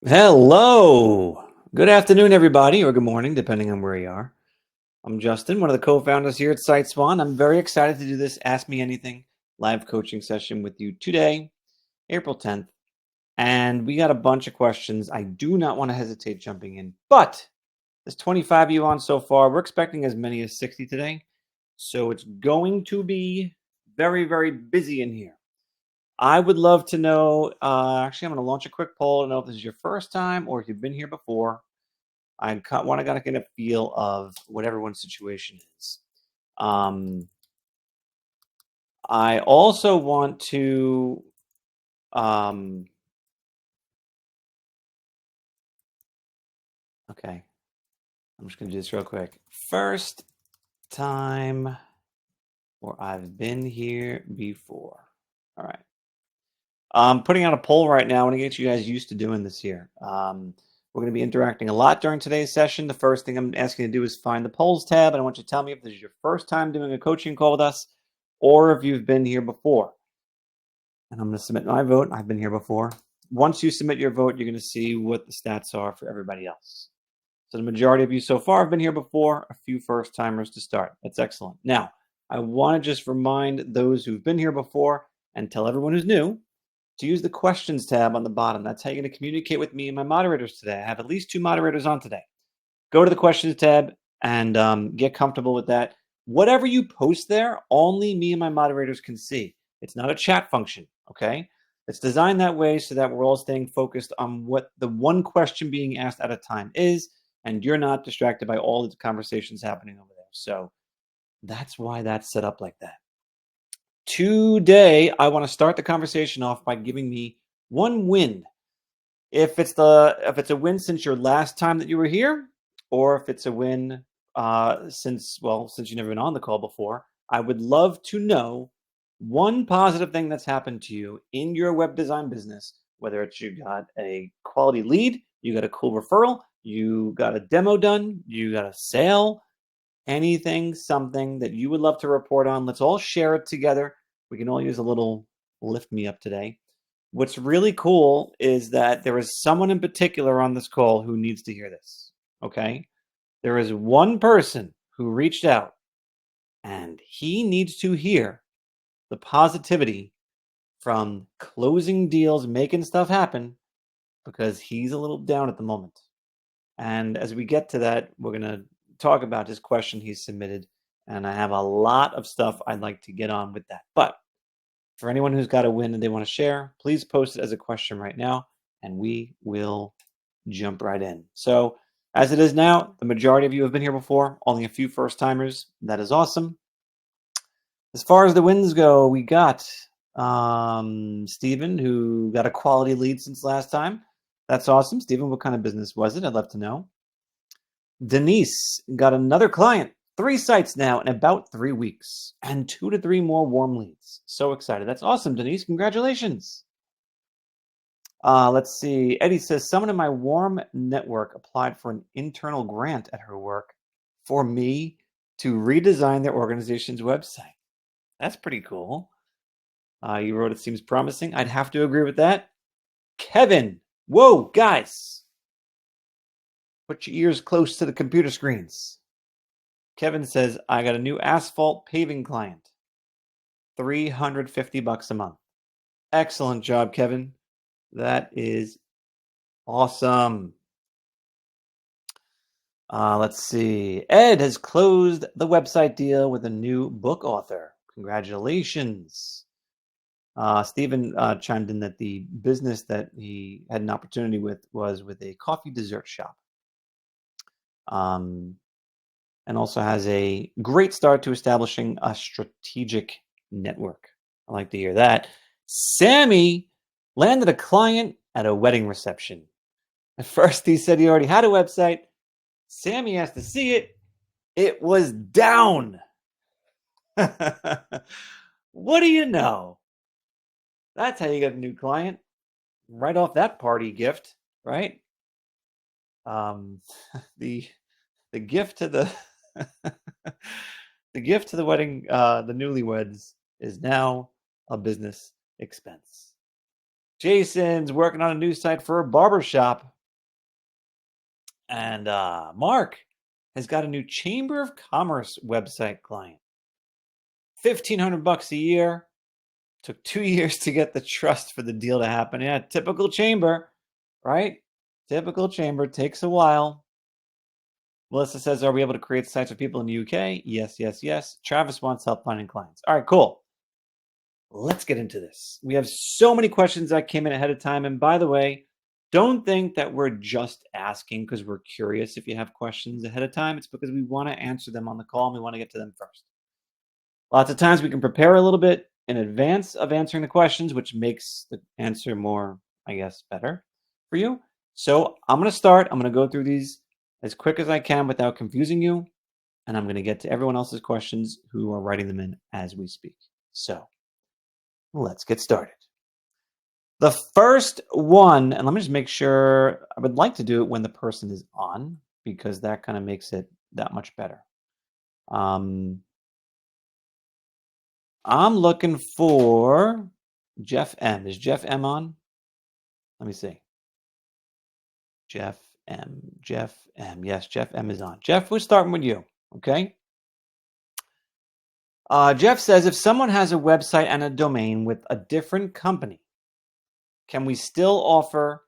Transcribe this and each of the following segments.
Hello. Good afternoon, everybody, or good morning, depending on where you are. I'm Justin, one of the co-founders here at SiteSwan. I'm very excited to do this Ask Me Anything live coaching session with you today, April 10th. And we got a bunch of questions. I do not want to hesitate jumping in, but there's 25 of you on so far. We're expecting as many as 60 today. So it's going to be very, very busy in here. I would love to know, actually, I'm going to launch a quick poll to know if this is your first time or if you've been here before. I want to get a feel of what everyone's situation is. I also want to, okay, I'm just going to do this real quick. First time or I've been here before. All right. I'm putting out a poll right now. I want to get you guys used to doing this here. We're going to be interacting a lot during today's session. The first thing I'm asking you to do is find the polls tab, and I want you to tell me if this is your first time doing a coaching call with us or if you've been here before. And I'm going to submit my vote. I've been here before. Once you submit your vote, you're going to see what the stats are for everybody else. So the majority of you so far have been here before, a few first timers to start. That's excellent. Now, I want to just remind those who've been here before and tell everyone who's new to use the questions tab on the bottom. That's how you're going to communicate with me and my moderators today. I have at least 2 moderators on today. Go to the questions tab and get comfortable with that. Whatever you post there, only me and my moderators can see. It's not a chat function, okay? It's designed that way so that we're all staying focused on what the one question being asked at a time is, and you're not distracted by all the conversations happening over there. So that's why that's set up like that. Today, I want to start the conversation off by giving me one win. If it's a win since your last time that you were here, or if it's a win since you've never been on the call before, I would love to know one positive thing that's happened to you in your web design business, whether it's you got a quality lead, you got a cool referral, you got a demo done, you got a sale, anything, something that you would love to report on. Let's all share it together. We can all use a little lift me up today. What's really cool is that there is someone in particular on this call who needs to hear this, okay? There is one person who reached out and he needs to hear the positivity from closing deals, making stuff happen, because he's a little down at the moment. And as we get to that, we're going to talk about his question he submitted, and I have a lot of stuff I'd like to get on with that. But for anyone who's got a win and they want to share, please post it as a question right now, and we will jump right in. So as it is now, the majority of you have been here before, only a few first timers. That is awesome. As far as the wins go, we got Stephen, who got a quality lead since last time. That's awesome. Stephen, what kind of business was it? I'd love to know. Denise got another client, 3 sites now in about 3 weeks, and 2 to 3 more warm leads. So excited. That's awesome, Denise. Congratulations. Let's see. Eddie says, someone in my warm network applied for an internal grant at her work for me to redesign their organization's website. That's pretty cool. You wrote, it seems promising. I'd have to agree with that. Kevin, whoa, guys. Put your ears close to the computer screens. Kevin says, I got a new asphalt paving client. $350 a month. Excellent job, Kevin. That is awesome. Let's see. Ed has closed the website deal with a new book author. Congratulations. Stephen chimed in that the business that he had an opportunity with was with a coffee dessert shop. And also has a great start to establishing a strategic network. I like to hear that. Sammy landed a client at a wedding reception. At first, he said he already had a website. Sammy has to see it. It was down. What do you know? That's how you get a new client. Right off that party gift, right? The gift to the the gift to the wedding, the newlyweds, is now a business expense. Jason's working on a new site for a barber shop. And Mark has got a new Chamber of Commerce website client. $1,500 a year. Took 2 years to get the trust for the deal to happen. Yeah, typical chamber, right? Typical chamber takes a while. Melissa says, are we able to create sites for people in the UK? Yes, yes, yes. Travis wants help finding clients. All right, cool. Let's get into this. We have so many questions that came in ahead of time. And by the way, don't think that we're just asking because we're curious if you have questions ahead of time. It's because we want to answer them on the call and we want to get to them first. Lots of times we can prepare a little bit in advance of answering the questions, which makes the answer more, I guess, better for you. So I'm going to start. I'm going to go through these as quick as I can without confusing you. And I'm going to get to everyone else's questions who are writing them in as we speak. So let's get started. The first one, and let me just make sure, I would like to do it when the person is on because that kind of makes it that much better. I'm looking for Jeff M. Is Jeff M on? Let me see. Jeff M. Yes, Jeff M is on. Jeff, we're starting with you, okay? Jeff says, if someone has a website and a domain with a different company, can we still offer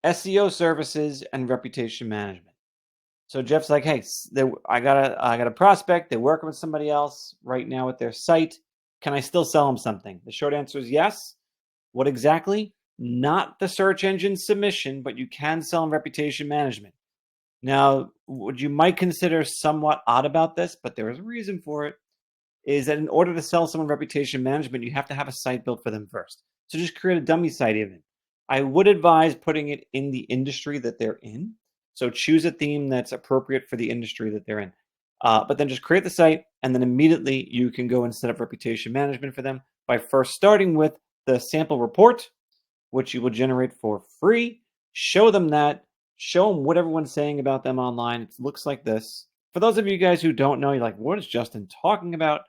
SEO services and reputation management? So Jeff's like, hey, I got a prospect. They're working with somebody else right now with their site. Can I still sell them something? The short answer is yes. What exactly? Not the search engine submission, but you can sell them reputation management. Now, what you might consider somewhat odd about this, but there is a reason for it, is that in order to sell someone reputation management, you have to have a site built for them first. So just create a dummy site even. I would advise putting it in the industry that they're in. So choose a theme that's appropriate for the industry that they're in. But then just create the site, and then immediately you can go and set up reputation management for them by first starting with the sample report, which you will generate for free. Show them that. Show them what everyone's saying about them online. It looks like this. For those of you guys who don't know, you're like, what is Justin talking about?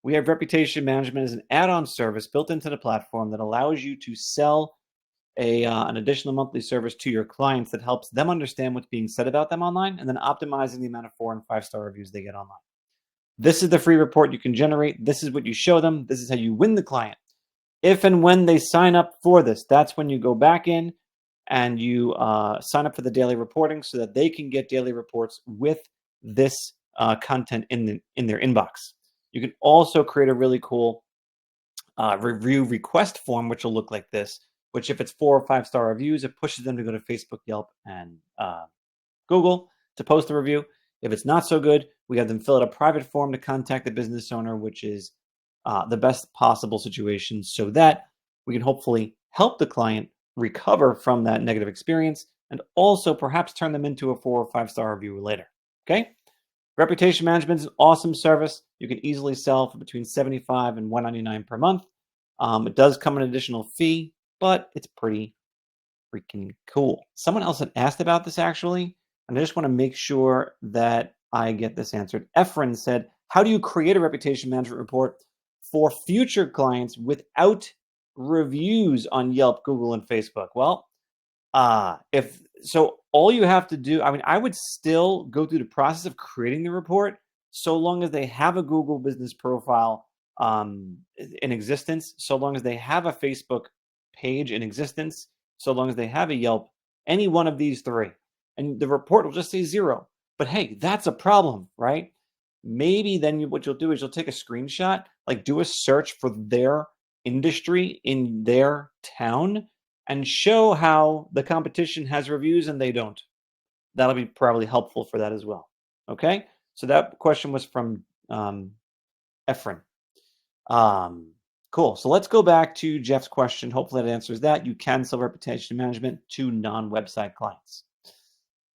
We have reputation management as an add-on service built into the platform that allows you to sell an additional monthly service to your clients that helps them understand what's being said about them online and then optimizing the amount of 4- and 5-star reviews they get online. This is the free report you can generate. This is what you show them. This is how you win the client. If and when they sign up for this, that's when you go back in and you sign up for the daily reporting so that they can get daily reports with this content in their inbox. You can also create a really cool review request form, which will look like this, which if it's 4- or 5-star reviews, it pushes them to go to Facebook, Yelp, and Google to post a review. If it's not so good, we have them fill out a private form to contact the business owner, which is the best possible situation so that we can hopefully help the client recover from that negative experience and also perhaps turn them into a 4- or 5-star review later. Okay? Reputation management is an awesome service. You can easily sell for between $75 and $199 per month. It does come an additional fee, but it's pretty freaking cool. Someone else had asked about this actually, and I just want to make sure that I get this answered. Efren said, how do you create a reputation management report for future clients without reviews on Yelp, Google, and Facebook? Well, if so, all you have to do, I mean, I would still go through the process of creating the report so long as they have a Google business profile in existence, so long as they have a Facebook page in existence, so long as they have a Yelp, any one of these three. And the report will just say 0. But hey, that's a problem, right? Maybe then what you'll do is you'll take a screenshot, like do a search for their industry in their town and show how the competition has reviews and they don't. That'll be probably helpful for that as well. Okay, so that question was from Efren. Cool. So let's go back to Jeff's question. Hopefully that answers that. You can sell reputation management to non-website clients.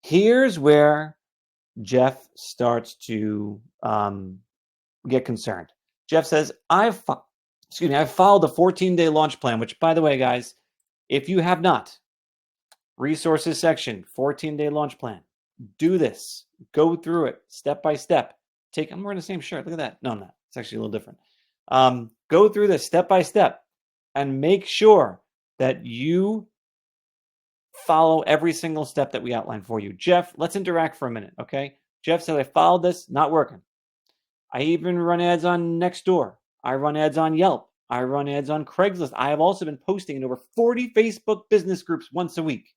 Here's where Jeff starts to get concerned. Jeff says, I've followed the 14-day launch plan, which, by the way, guys, if you have not, resources section, 14-day launch plan. Do this. Go through it step by step. I'm wearing the same shirt. Look at that. No, I'm not. It's actually a little different. Go through this step by step and make sure that you follow every single step that we outlined for you. Jeff, let's interact for a minute, okay? Jeff said, I followed this, not working. I even run ads on Nextdoor. I run ads on Yelp. I run ads on Craigslist. I have also been posting in over 40 Facebook business groups once a week.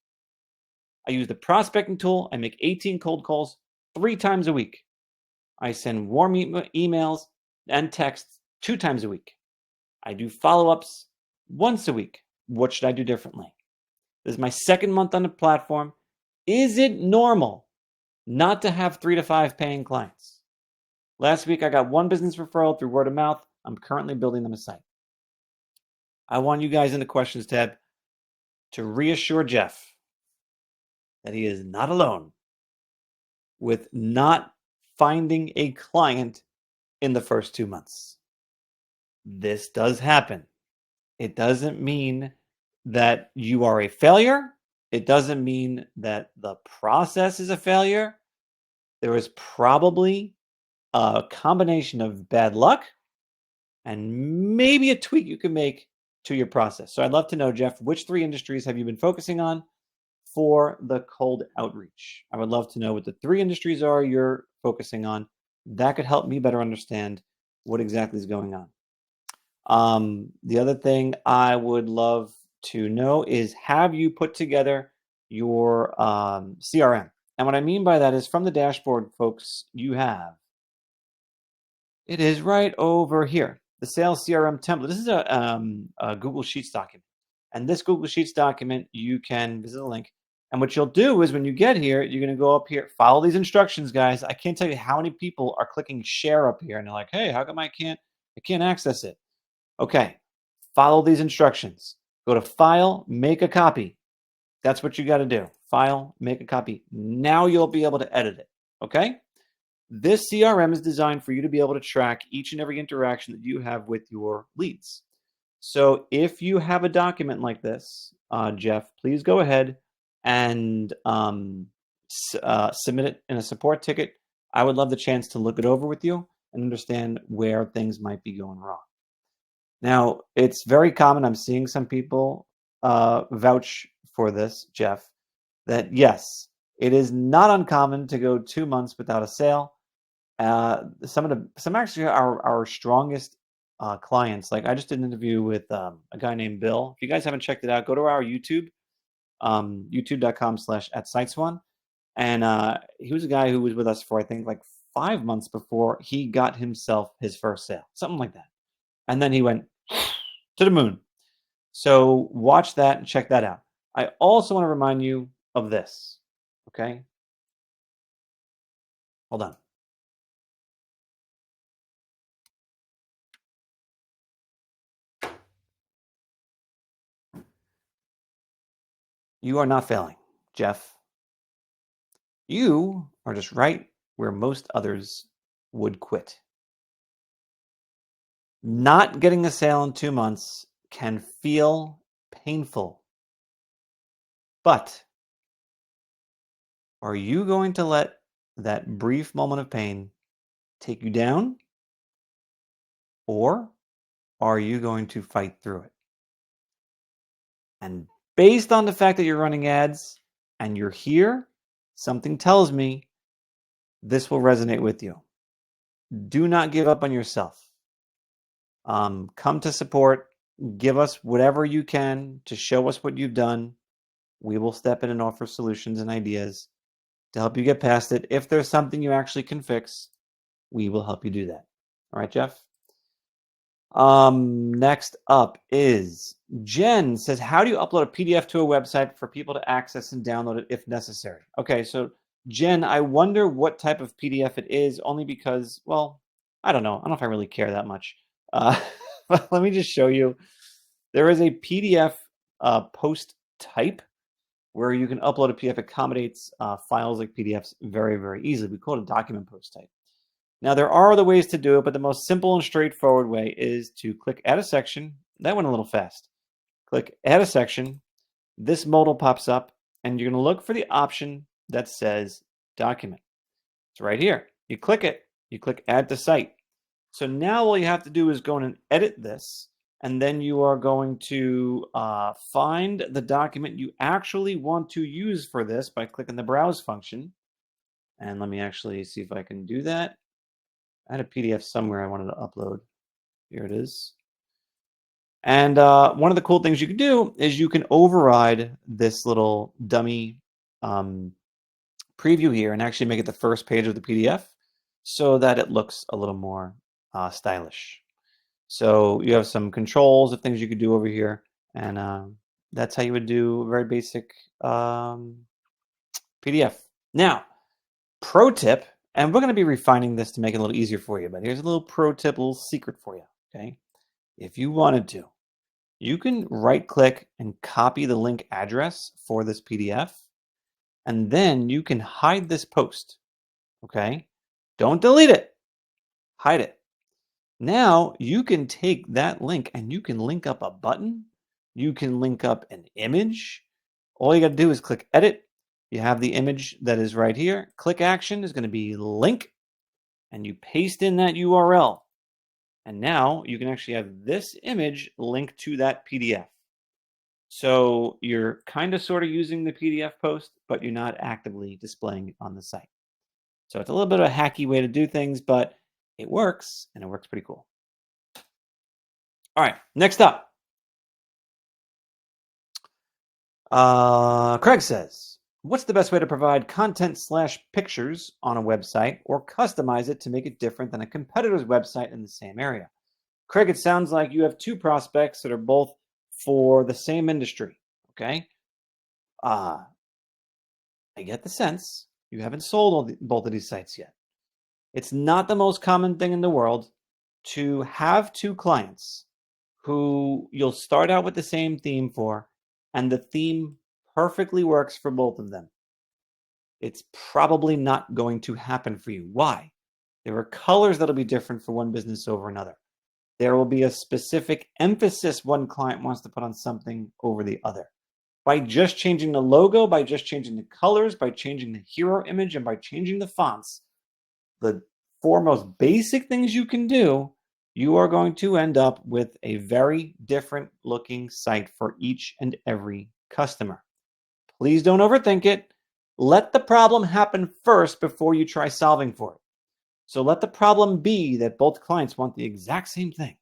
I use the prospecting tool. I make 18 cold calls 3 times a week. I send warm emails and texts 2 times a week. I do follow-ups once a week. What should I do differently? This is my 2nd month on the platform. Is it normal not to have 3 to 5 paying clients? Last week, I got 1 business referral through word of mouth. I'm currently building them a site. I want you guys in the questions tab to reassure Jeff that he is not alone with not finding a client in the first 2 months. This does happen. It doesn't mean that you are a failure. It doesn't mean that the process is a failure. There is probably a combination of bad luck and maybe a tweak you can make to your process. So I'd love to know, Jeff, which 3 industries have you been focusing on for the cold outreach? I would love to know what the 3 industries are you're focusing on. That could help me better understand what exactly is going on. The other thing I would love to know is, have you put together your CRM? And what I mean by that is, from the dashboard, folks, you have, it is right over here, the sales CRM template. This is a Google Sheets document. And this Google Sheets document, you can visit the link. And what you'll do is, when you get here, you're going to go up here, follow these instructions, guys. I can't tell you how many people are clicking share up here. And they're like, hey, how come I can't access it? Okay, follow these instructions. Go to File, Make a Copy. That's what you got to do. File, Make a Copy. Now you'll be able to edit it, okay? This CRM is designed for you to be able to track each and every interaction that you have with your leads. So if you have a document like this, Jeff, please go ahead and submit it in a support ticket. I would love the chance to look it over with you and understand where things might be going wrong. Now, it's very common. I'm seeing some people vouch for this, Jeff, that yes, it is not uncommon to go 2 months without a sale. Some actually are our strongest clients. Like, I just did an interview with a guy named Bill. If you guys haven't checked it out, go to our YouTube, youtube.com/@SiteSwan. And he was a guy who was with us for, I think, like 5 months before he got himself his first sale, something like that. And then he went to the moon. So watch that and check that out. I also want to remind you of this, okay? Hold on. You are not failing, Jeff. You are just right where most others would quit. Not getting a sale in 2 months can feel painful. But are you going to let that brief moment of pain take you down? Or are you going to fight through it? And based on the fact that you're running ads and you're here, something tells me this will resonate with you. Do not give up on yourself. Come to support. Give us whatever you can to show us what you've done. We will step in and offer solutions and ideas to help you get past it. If there's something you actually can fix, we will help you do that. All right, Jeff? Next up is Jen says, how do you upload a PDF to a website for people to access and download it if necessary? Okay, so Jen, I wonder what type of PDF it is, only because, well, I don't know. I don't know if I really care that much. But let me just show you. There is a PDF post type where you can upload a PDF. It accommodates files like PDFs very, very easily. We call it a document post type. Now, there are other ways to do it, but the most simple and straightforward way is to click Add a Section. That went a little fast. Click Add a Section. This modal pops up, and you're going to look for the option that says Document. It's right here. You click it. You click Add to Site. So now all you have to do is go in and edit this. and then you are going to find the document you actually want to use for this by clicking the browse function. And let me actually see if I can do that. I had a PDF somewhere I wanted to upload. Here it is. And one of the cool things you can do is you can override this little dummy preview here and actually make it the first page of the PDF so that it looks a little more stylish. So you have some controls of things you could do over here, and that's how you would do a very basic PDF. Now, pro tip, and we're going to be refining this to make it a little easier for you, but here's a little pro tip, a little secret for you, okay? If you wanted to, you can right-click and copy the link address for this PDF, and then you can hide this post, okay? Don't delete it, hide it. Now you can take that link and you can link up a button. You can link up an image. All you got to do is click edit. You have the image that is right here. Click action is going to be link, and you paste in that URL. And now you can actually have this image linked to that PDF. So you're kind of sort of using the PDF post, but you're not actively displaying it on the site. So it's a little bit of a hacky way to do things, but it works, and it works pretty cool. All right, next up. Craig says, what's the best way to provide content/pictures on a website or customize it to make it different than a competitor's website in the same area? Craig, it sounds like you have two prospects that are both for the same industry, okay? I get the sense you haven't sold both of these sites yet. It's not the most common thing in the world to have two clients who you'll start out with the same theme for, and the theme perfectly works for both of them. It's probably not going to happen for you. Why? There are colors that'll be different for one business over another. There will be a specific emphasis one client wants to put on something over the other. By just changing the logo, by just changing the colors, by changing the hero image, and by changing the fonts, the four most basic things you can do, you are going to end up with a very different looking site for each and every customer. Please don't overthink it. Let the problem happen first before you try solving for it. So let the problem be that both clients want the exact same thing.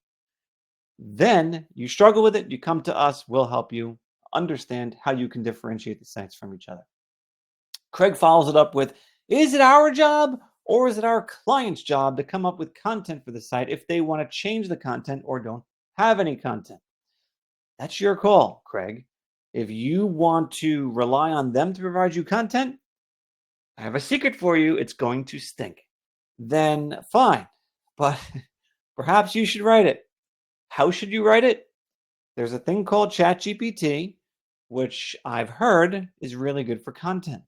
Then you struggle with it, you come to us, we'll help you understand how you can differentiate the sites from each other. Craig follows it up with, is it our job or is it our client's job to come up with content for the site if they want to change the content or don't have any content? That's your call, Craig. If you want to rely on them to provide you content, I have a secret for you. It's going to stink. Then fine, but perhaps you should write it. How should you write it? There's a thing called ChatGPT, which I've heard is really good for content.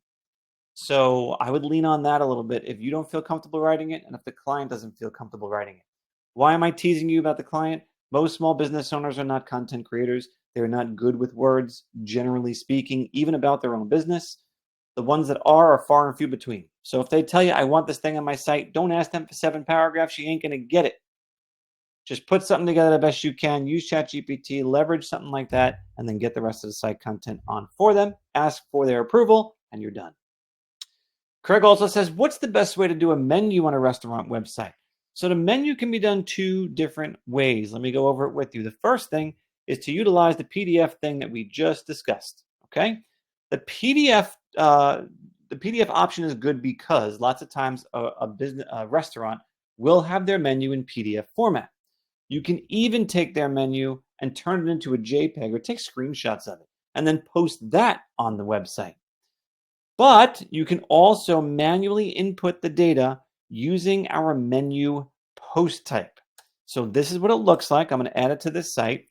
So I would lean on that a little bit if you don't feel comfortable writing it and if the client doesn't feel comfortable writing it. Why am I teasing you about the client? Most small business owners are not content creators. They're not good with words, generally speaking, even about their own business. The ones that are far and few between. So if they tell you, I want this thing on my site, don't ask them for 7 paragraphs. You ain't going to get it. Just put something together the best you can. Use ChatGPT, leverage something like that, and then get the rest of the site content on for them. Ask for their approval, and you're done. Craig also says, what's the best way to do a menu on a restaurant website? So the menu can be done 2 different ways. Let me go over it with you. The first thing is to utilize the PDF thing that we just discussed. Okay, the PDF option is good because lots of times a restaurant will have their menu in PDF format. You can even take their menu and turn it into a JPEG or take screenshots of it and then post that on the website. But you can also manually input the data using our menu post type. So this is what it looks like. I'm going to add it to this site.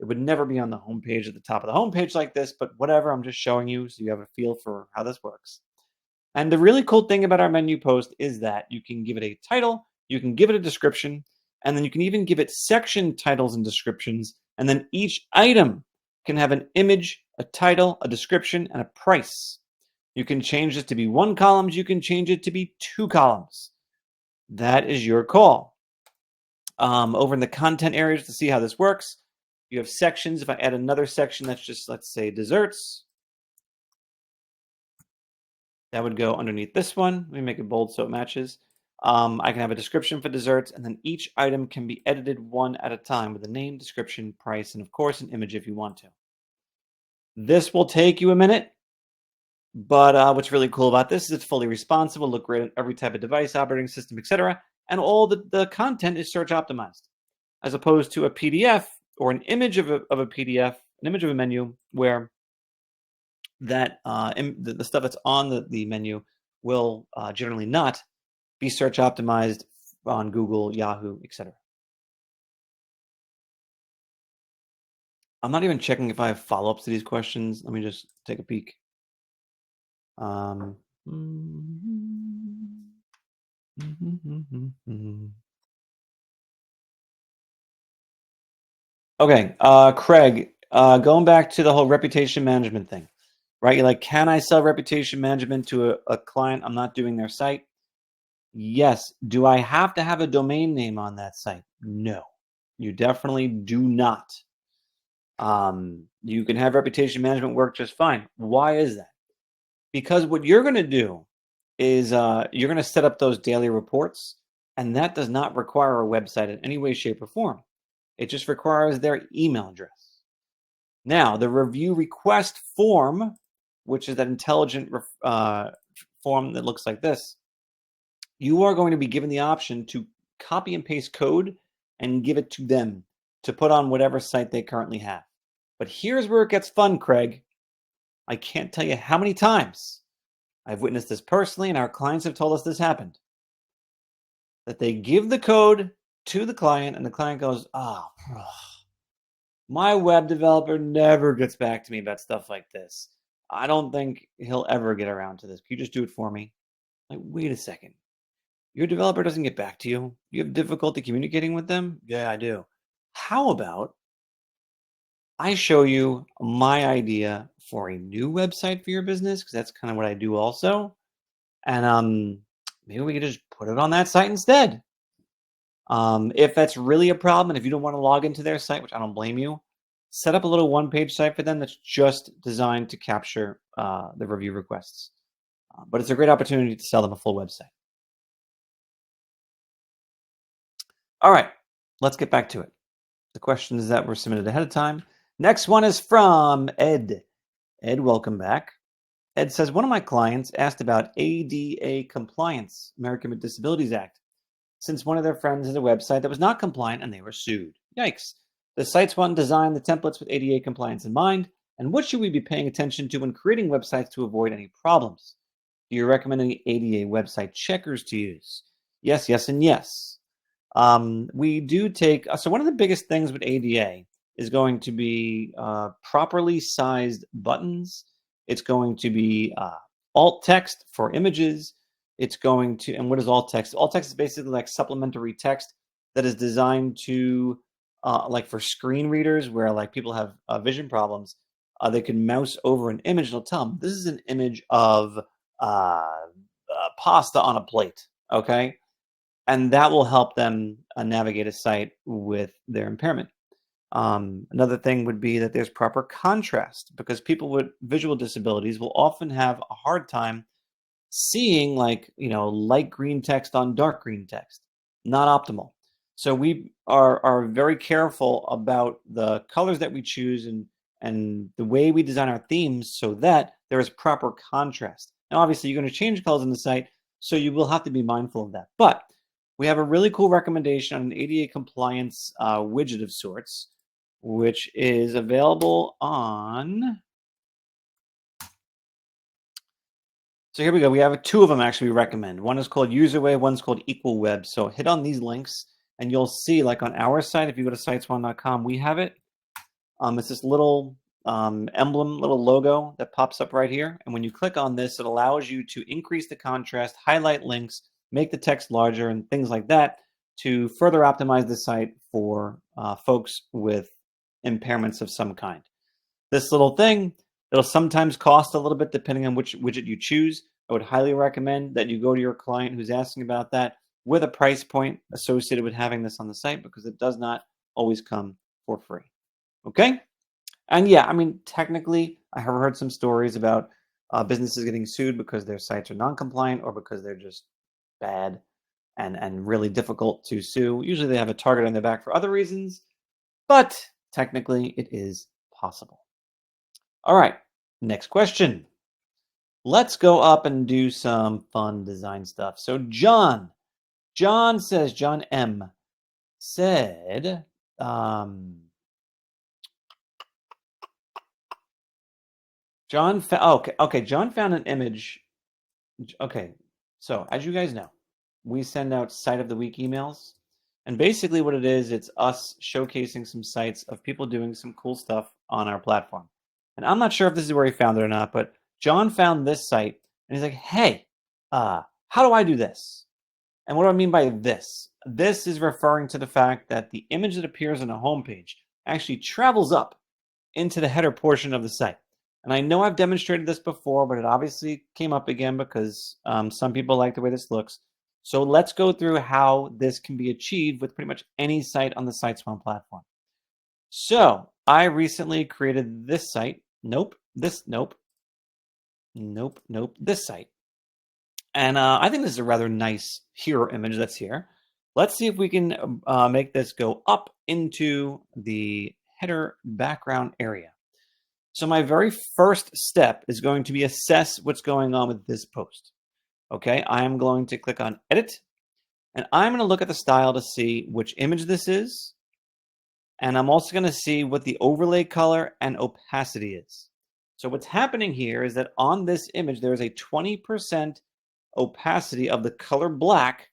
It would never be on the homepage at the top of the homepage like this, but whatever, I'm just showing you so you have a feel for how this works. And the really cool thing about our menu post is that you can give it a title, you can give it a description, and then you can even give it section titles and descriptions, and then each item can have an image, a title, a description, and a price. You can change this to be 1 column, you can change it to be 2 columns. That is your call. Over in the content areas to see how this works, You have sections. If I add another section that's just, let's say, desserts, that would go underneath this one. Let me make it bold so it matches. I can have a description for desserts, and then each item can be edited one at a time with a name, description, price, and of course an image if you want to. This will take you a minute, but what's really cool about this is it's fully responsive, will look great on every type of device, operating system, etc. And all the content is search optimized, as opposed to a PDF or an image of a PDF, an image of a menu where that the stuff that's on the menu will generally not be search optimized on Google, Yahoo, etc. I'm not even checking if I have follow-ups to these questions. Let me just take a peek. Okay, Craig, going back to the whole reputation management thing, right? You're like, can I sell reputation management to a client? I'm not doing their site. Yes. Do I have to have a domain name on that site? No, you definitely do not. You can have reputation management work just fine. Why is that? Because what you're going to do is you're going to set up those daily reports, and that does not require a website in any way, shape, or form. It just requires their email address. Now, the review request form, which is that intelligent form that looks like this, you are going to be given the option to copy and paste code and give it to them to put on whatever site they currently have. But here's where it gets fun, Craig. I can't tell you how many times I've witnessed this personally, and our clients have told us this happened. That they give the code to the client, and the client goes, oh, my web developer never gets back to me about stuff like this. I don't think he'll ever get around to this. Can you just do it for me? Like, wait a second. Your developer doesn't get back to you? You have difficulty communicating with them? Yeah, I do. How about I show you my idea for a new website for your business, because that's kind of what I do also. And maybe we could just put it on that site instead. If that's really a problem, and if you don't want to log into their site, which I don't blame you, set up a little one-page site for them that's just designed to capture the review requests. But it's a great opportunity to sell them a full website. All right, let's get back to it. The questions that were submitted ahead of time. Next one is from Ed. Ed, welcome back. Ed says, one of my clients asked about ADA compliance, American with Disabilities Act, since one of their friends has a website that was not compliant and they were sued. Yikes. The SiteSwan designed the templates with ADA compliance in mind, and what should we be paying attention to when creating websites to avoid any problems? Do you recommend any ADA website checkers to use? Yes, yes, and yes. We do take, so one of the biggest things with ADA is going to be properly sized buttons. It's going to be alt text for images. It's going to, and what is alt text? Alt text is basically like supplementary text that is designed to, like for screen readers where like people have vision problems, they can mouse over an image and it'll tell them, this is an image of pasta on a plate, okay? And that will help them navigate a site with their impairment. Another thing would be that there's proper contrast, because people with visual disabilities will often have a hard time seeing, like, light green text on dark green text. Not optimal. So we are very careful about the colors that we choose and the way we design our themes so that there is proper contrast. Now, obviously, you're going to change colors on the site, so you will have to be mindful of that. But we have a really cool recommendation on an ADA compliance widget of sorts, which is available on. So here we go. We have two of them actually we recommend. One is called UserWeb, one's called Equal Web. So hit on these links and you'll see, like on our site, if you go to siteswan.com, we have it. It's this little emblem, little logo that pops up right here. And when you click on this, it allows you to increase the contrast, highlight links, make the text larger, and things like that to further optimize the site for folks with impairments of some kind. This little thing, it'll sometimes cost a little bit depending on which widget you choose. I would highly recommend that you go to your client who's asking about that with a price point associated with having this on the site, because it does not always come for free. Okay. And yeah, I mean, technically, I have heard some stories about businesses getting sued because their sites are non-compliant or because they're just bad and really difficult to sue. Usually they have a target on their back for other reasons, but technically it is possible. All right, next question. Let's go up and do some fun design stuff. So John says, John M said, um, okay, John found an image. Okay, so as you guys know, we send out Site of the Week emails. And basically what it is, it's us showcasing some sites of people doing some cool stuff on our platform. And I'm not sure if this is where he found it or not, but John found this site and he's like, hey, how do I do this? And what do I mean by this? This is referring to the fact that the image that appears on a homepage actually travels up into the header portion of the site. And I know I've demonstrated this before, but it obviously came up again because some people like the way this looks. So let's go through how this can be achieved with pretty much any site on the SiteSwan platform. So I recently created this site. Nope, this site. And I think this is a rather nice hero image that's here. Let's see if we can make this go up into the header background area. So my very first step is going to be assess what's going on with this post. Okay, I am going to click on edit and I'm going to look at the style to see which image this is. And I'm also going to see what the overlay color and opacity is. So what's happening here is that on this image, there is a 20% opacity of the color black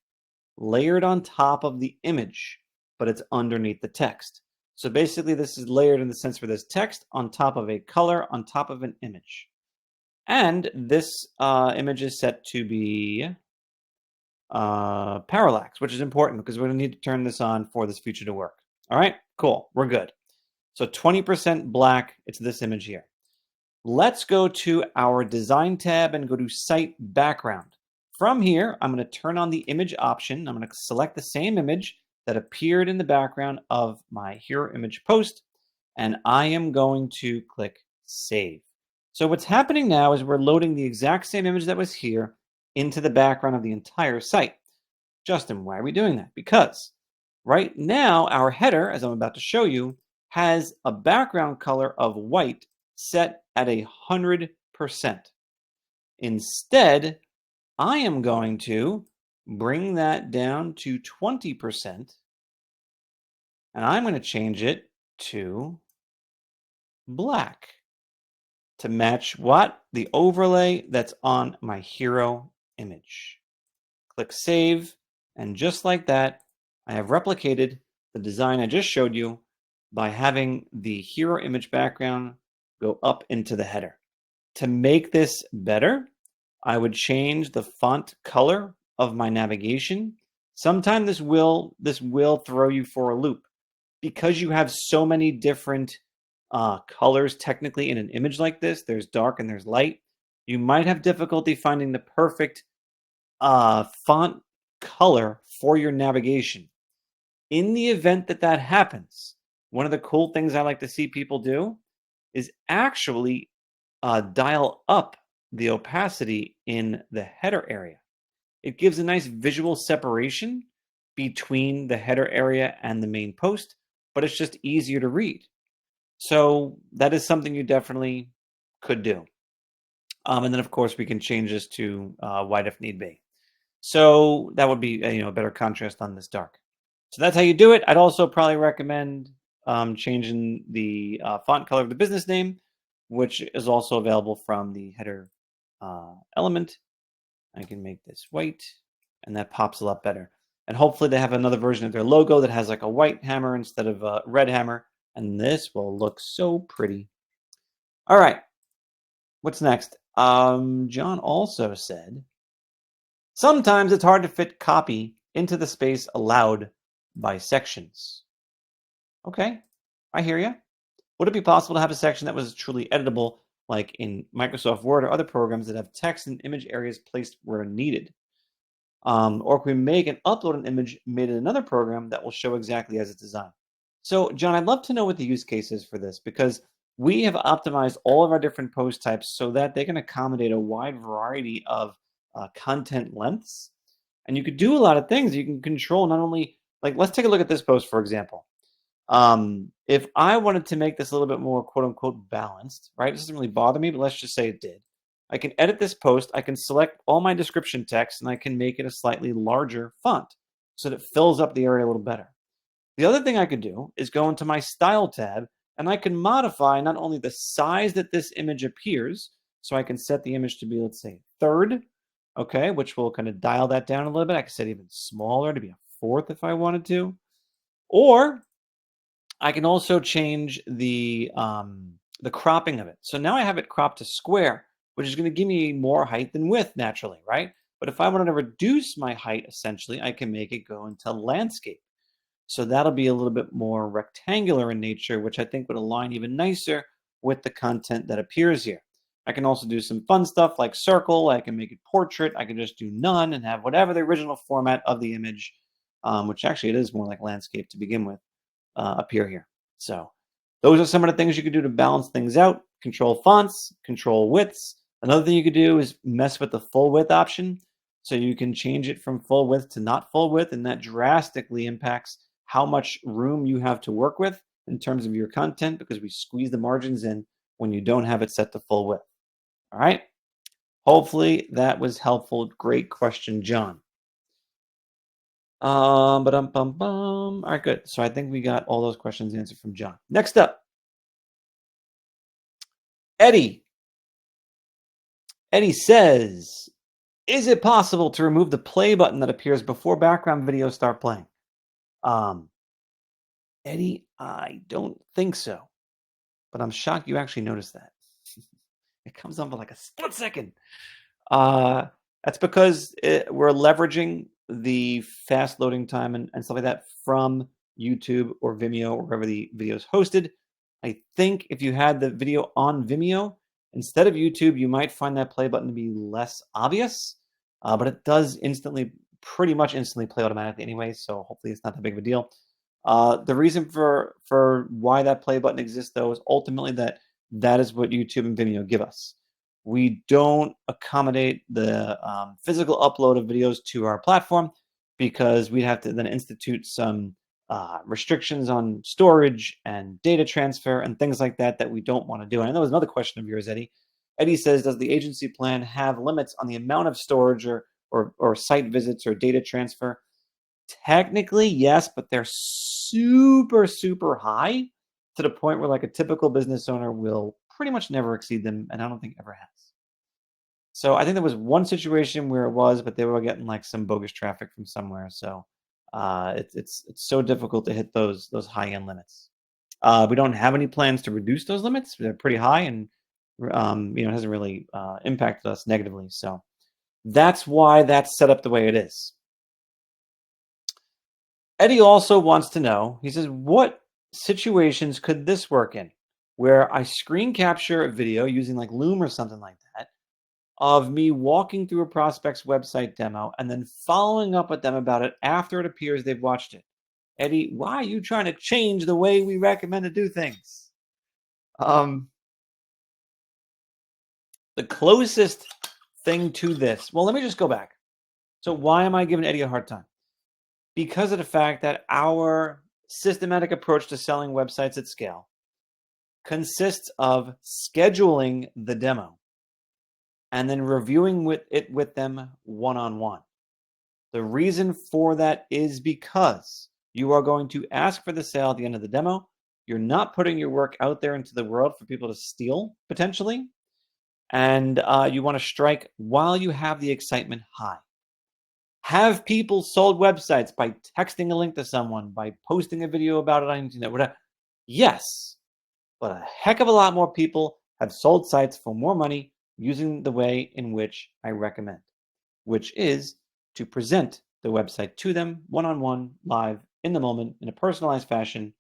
layered on top of the image, but it's underneath the text. So basically this is layered in the sense for this text on top of a color on top of an image. And this image is set to be parallax, which is important because we're going to need to turn this on for this feature to work. All right, cool, we're good. So 20% black, it's this image here. Let's go to our design tab and go to site background. From here, I'm going to turn on the image option. I'm going to select the same image that appeared in the background of my hero image post, and I am going to click save. So what's happening now is we're loading the exact same image that was here into the background of the entire site. Justin, why are we doing that? Because right now our header, as I'm about to show you, has a background color of white set at 100%. Instead, I am going to bring that down to 20%, and I'm going to change it to black to match what? The overlay that's on my hero image. Click save, and just like that, I have replicated the design I just showed you by having the hero image background go up into the header. To make this better, I would change the font color of my navigation. Sometimes this will throw you for a loop because you have so many different colors technically in an image like this. There's dark and there's light. You might have difficulty finding the perfect font color for your navigation. In the event that that happens, one of the cool things I like to see people do is actually dial up the opacity in the header area. It gives a nice visual separation between the header area and the main post, but it's just easier to read. So that is something you definitely could do. And then, of course, we can change this to white if need be. So that would be a better contrast on this dark. So that's how you do it. I'd also probably recommend changing the font color of the business name, which is also available from the header element. I can make this white, and that pops a lot better. And hopefully they have another version of their logo that has like a white hammer instead of a red hammer, and this will look so pretty. All right, what's next? John also said, sometimes it's hard to fit copy into the space allowed by sections. Okay, I hear you. Would it be possible to have a section that was truly editable, like in Microsoft Word or other programs that have text and image areas placed where needed? Or can we make and upload an image made in another program that will show exactly as it's designed? So, John, I'd love to know what the use case is for this because we have optimized all of our different post types so that they can accommodate a wide variety of content lengths. And you could do a lot of things. You can control not only, like, let's take a look at this post, for example. If I wanted to make this a little bit more quote unquote balanced, right? This doesn't really bother me, but let's just say it did. I can edit this post. I can select all my description text and I can make it a slightly larger font so that it fills up the area a little better. The other thing I could do is go into my style tab and I can modify not only the size that this image appears, so I can set the image to be, let's say, third, okay, which will kind of dial that down a little bit. I can set even smaller to be a fourth if I wanted to. Or I can also change the cropping of it. So now I have it cropped to square, which is going to give me more height than width naturally, right? But if I wanted to reduce my height, essentially, I can make it go into landscape. So that'll be a little bit more rectangular in nature, which I think would align even nicer with the content that appears here. I can also do some fun stuff like circle. I can make it portrait. I can just do none and have whatever the original format of the image, which actually it is more like landscape to begin with, appear here. So those are some of the things you could do to balance things out. Control fonts, control widths. Another thing you could do is mess with the full width option. So you can change it from full width to not full width, and that drastically impacts how much room you have to work with in terms of your content because we squeeze the margins in when you don't have it set to full width. All right. Hopefully that was helpful. Great question, John. All right, good. So I think we got all those questions answered from John. Next up, Eddie. Eddie says, is it possible to remove the play button that appears before background videos start playing? Eddie, I don't think so, but I'm shocked you actually noticed that. It comes on for like a split second. That's because we're leveraging the fast loading time and stuff like that from YouTube or Vimeo or wherever the video is hosted. I think if you had the video on Vimeo instead of YouTube, you might find that play button to be less obvious, but it does pretty much instantly play automatically anyway, so hopefully it's not that big of a deal. The reason for why that play button exists, though, is ultimately that is what YouTube and Vimeo give us. We don't accommodate the physical upload of videos to our platform because we'd have to then institute some restrictions on storage and data transfer and things like that we don't want to do. And I know there's another question of yours, Eddie. Eddie says, does the agency plan have limits on the amount of storage or site visits or data transfer? Technically, yes, but they're super, super high to the point where like a typical business owner will pretty much never exceed them, and I don't think ever has. So I think there was one situation where it was, but they were getting like some bogus traffic from somewhere. So it's so difficult to hit those high-end limits. We don't have any plans to reduce those limits. They're pretty high, and it hasn't really impacted us negatively. So that's why that's set up the way it is. Eddie also wants to know, he says, what situations could this work in? Where I screen capture a video using like Loom or something like that of me walking through a prospect's website demo and then following up with them about it after it appears they've watched it. Eddie, why are you trying to change the way we recommend to do things? The closest thing to this, well, let me just go back. So why am I giving Eddie a hard time? Because of the fact that our systematic approach to selling websites at scale consists of scheduling the demo and then reviewing it with them one-on-one. The reason for that is because you are going to ask for the sale at the end of the demo. You're not putting your work out there into the world for people to steal, potentially. And you want to strike while you have the excitement high. Have people sold websites by texting a link to someone, by posting a video about it on internet, whatever? Yes, but a heck of a lot more people have sold sites for more money using the way in which I recommend, which is to present the website to them one-on-one, live, in the moment, in a personalized fashion,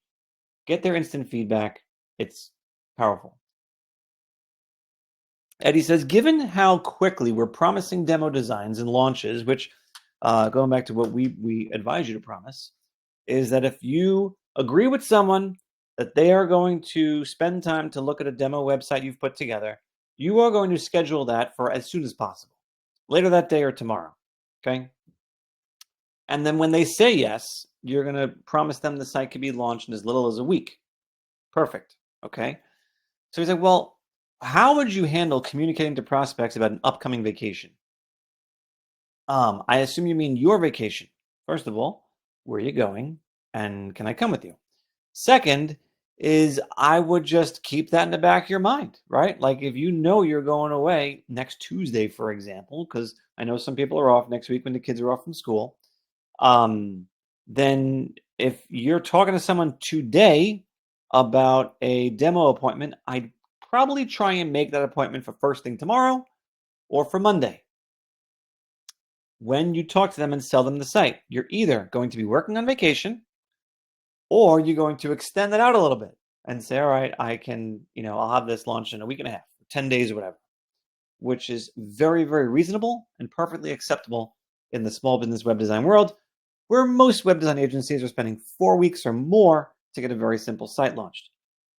get their instant feedback. It's powerful. Eddie says, given how quickly we're promising demo designs and launches, which going back to what we advise you to promise, is that if you Agree with someone that they are going to spend time to look at a demo website you've put together. You are going to schedule that for as soon as possible, later that day or tomorrow. Okay. And then when they say yes, you're going to promise them the site can be launched in as little as a week. Perfect. Okay. So he's like, well, how would you handle communicating to prospects about an upcoming vacation? I assume you mean your vacation. First of all, where are you going? And can I come with you? Second is I would just keep that in the back of your mind, right? Like if you know you're going away next Tuesday, for example, because I know some people are off next week when the kids are off from school. Then if you're talking to someone today about a demo appointment, I'd probably try and make that appointment for first thing tomorrow or for Monday. When you talk to them and sell them the site, you're either going to be working on vacation or you're going to extend it out a little bit and say, all right, I can, I'll have this launched in a week and a half, 10 days or whatever, which is very, very reasonable and perfectly acceptable in the small business web design world, where most web design agencies are spending 4 weeks or more to get a very simple site launched.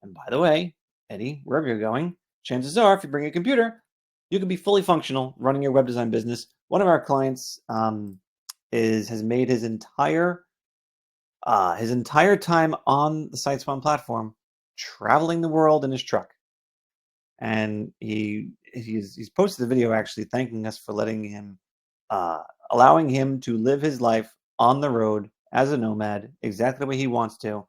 And by the way, Eddie, wherever you're going, chances are if you bring a computer, you can be fully functional running your web design business. One of our clients has made his entire time on the SiteSwan platform traveling the world in his truck. And he's posted a video actually thanking us for letting him, allowing him to live his life on the road as a nomad exactly the way he wants to.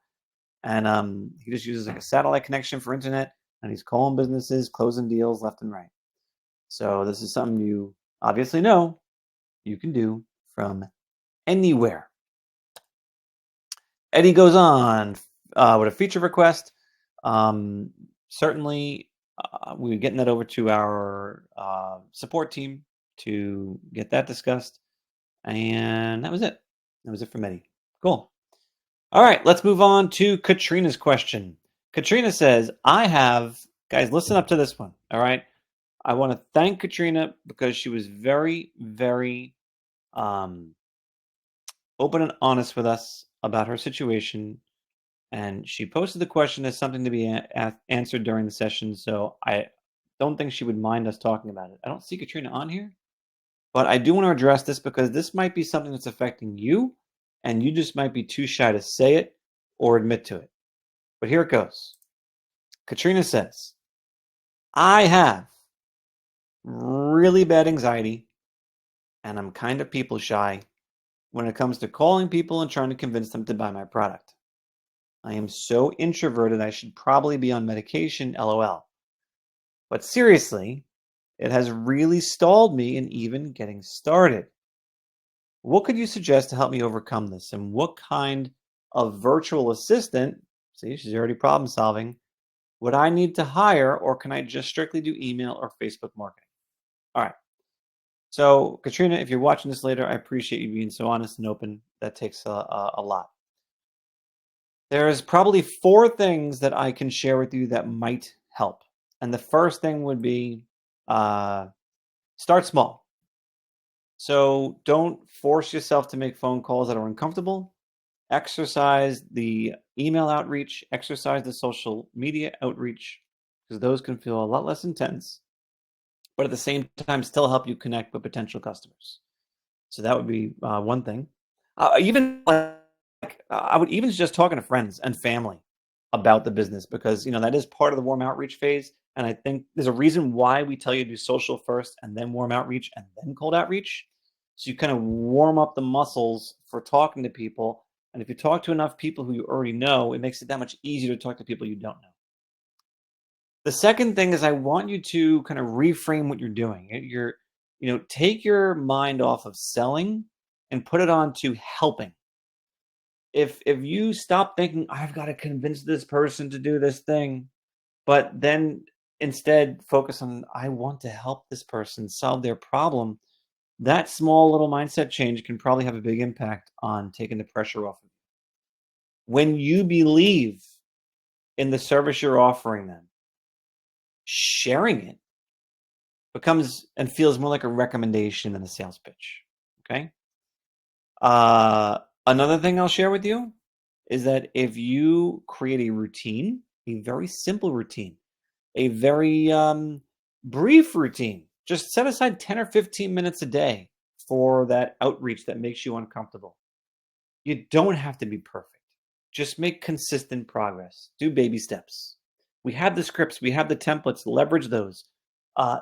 And he just uses like a satellite connection for internet, and he's calling businesses, closing deals left and right. So this is something you obviously know you can do from anywhere. Eddie goes on with a feature request. Certainly, we're getting that over to our support team to get that discussed. And that was it. That was it from Eddie. Cool. All right, let's move on to Katrina's question. Katrina says, guys, listen up to this one. All right. I want to thank Katrina because she was very, very open and honest with us about her situation. And she posted the question as something to be answered during the session. So I don't think she would mind us talking about it. I don't see Katrina on here, but I do want to address this because this might be something that's affecting you, and you just might be too shy to say it or admit to it. But here it goes. Katrina says, I have really bad anxiety, and I'm kind of people shy when it comes to calling people and trying to convince them to buy my product. I am so introverted I should probably be on medication, LOL. But seriously, it has really stalled me in even getting started. What could you suggest to help me overcome this? And what kind of virtual assistant, see, she's already problem solving, would I need to hire, or can I just strictly do email or Facebook marketing? All right. So, Katrina, if you're watching this later, I appreciate you being so honest and open. That takes a lot. There's probably 4 things that I can share with you that might help. And the first thing would be start small. So don't force yourself to make phone calls that are uncomfortable. Exercise the email outreach, exercise the social media outreach, because those can feel a lot less intense, but at the same time still help you connect with potential customers. So that would be one thing. I would even suggest talking to friends and family about the business, because that is part of the warm outreach phase. And I think there's a reason why we tell you to do social first and then warm outreach and then cold outreach. So you kind of warm up the muscles for talking to people. And if you talk to enough people who you already know, it makes it that much easier to talk to people you don't know. The second thing is I want you to kind of reframe what you're doing. Take your mind off of selling and put it on to helping. If you stop thinking, I've got to convince this person to do this thing, but then instead focus on, I want to help this person solve their problem, that small little mindset change can probably have a big impact on taking the pressure off of you. When you believe in the service you're offering them, sharing it becomes and feels more like a recommendation than a sales pitch. Okay. Another thing I'll share with you is that if you create a routine, a very simple routine, a very brief routine, just set aside 10 or 15 minutes a day for that outreach that makes you uncomfortable. You don't have to be perfect. Just make consistent progress. Do baby steps. We have the scripts, we have the templates, leverage those.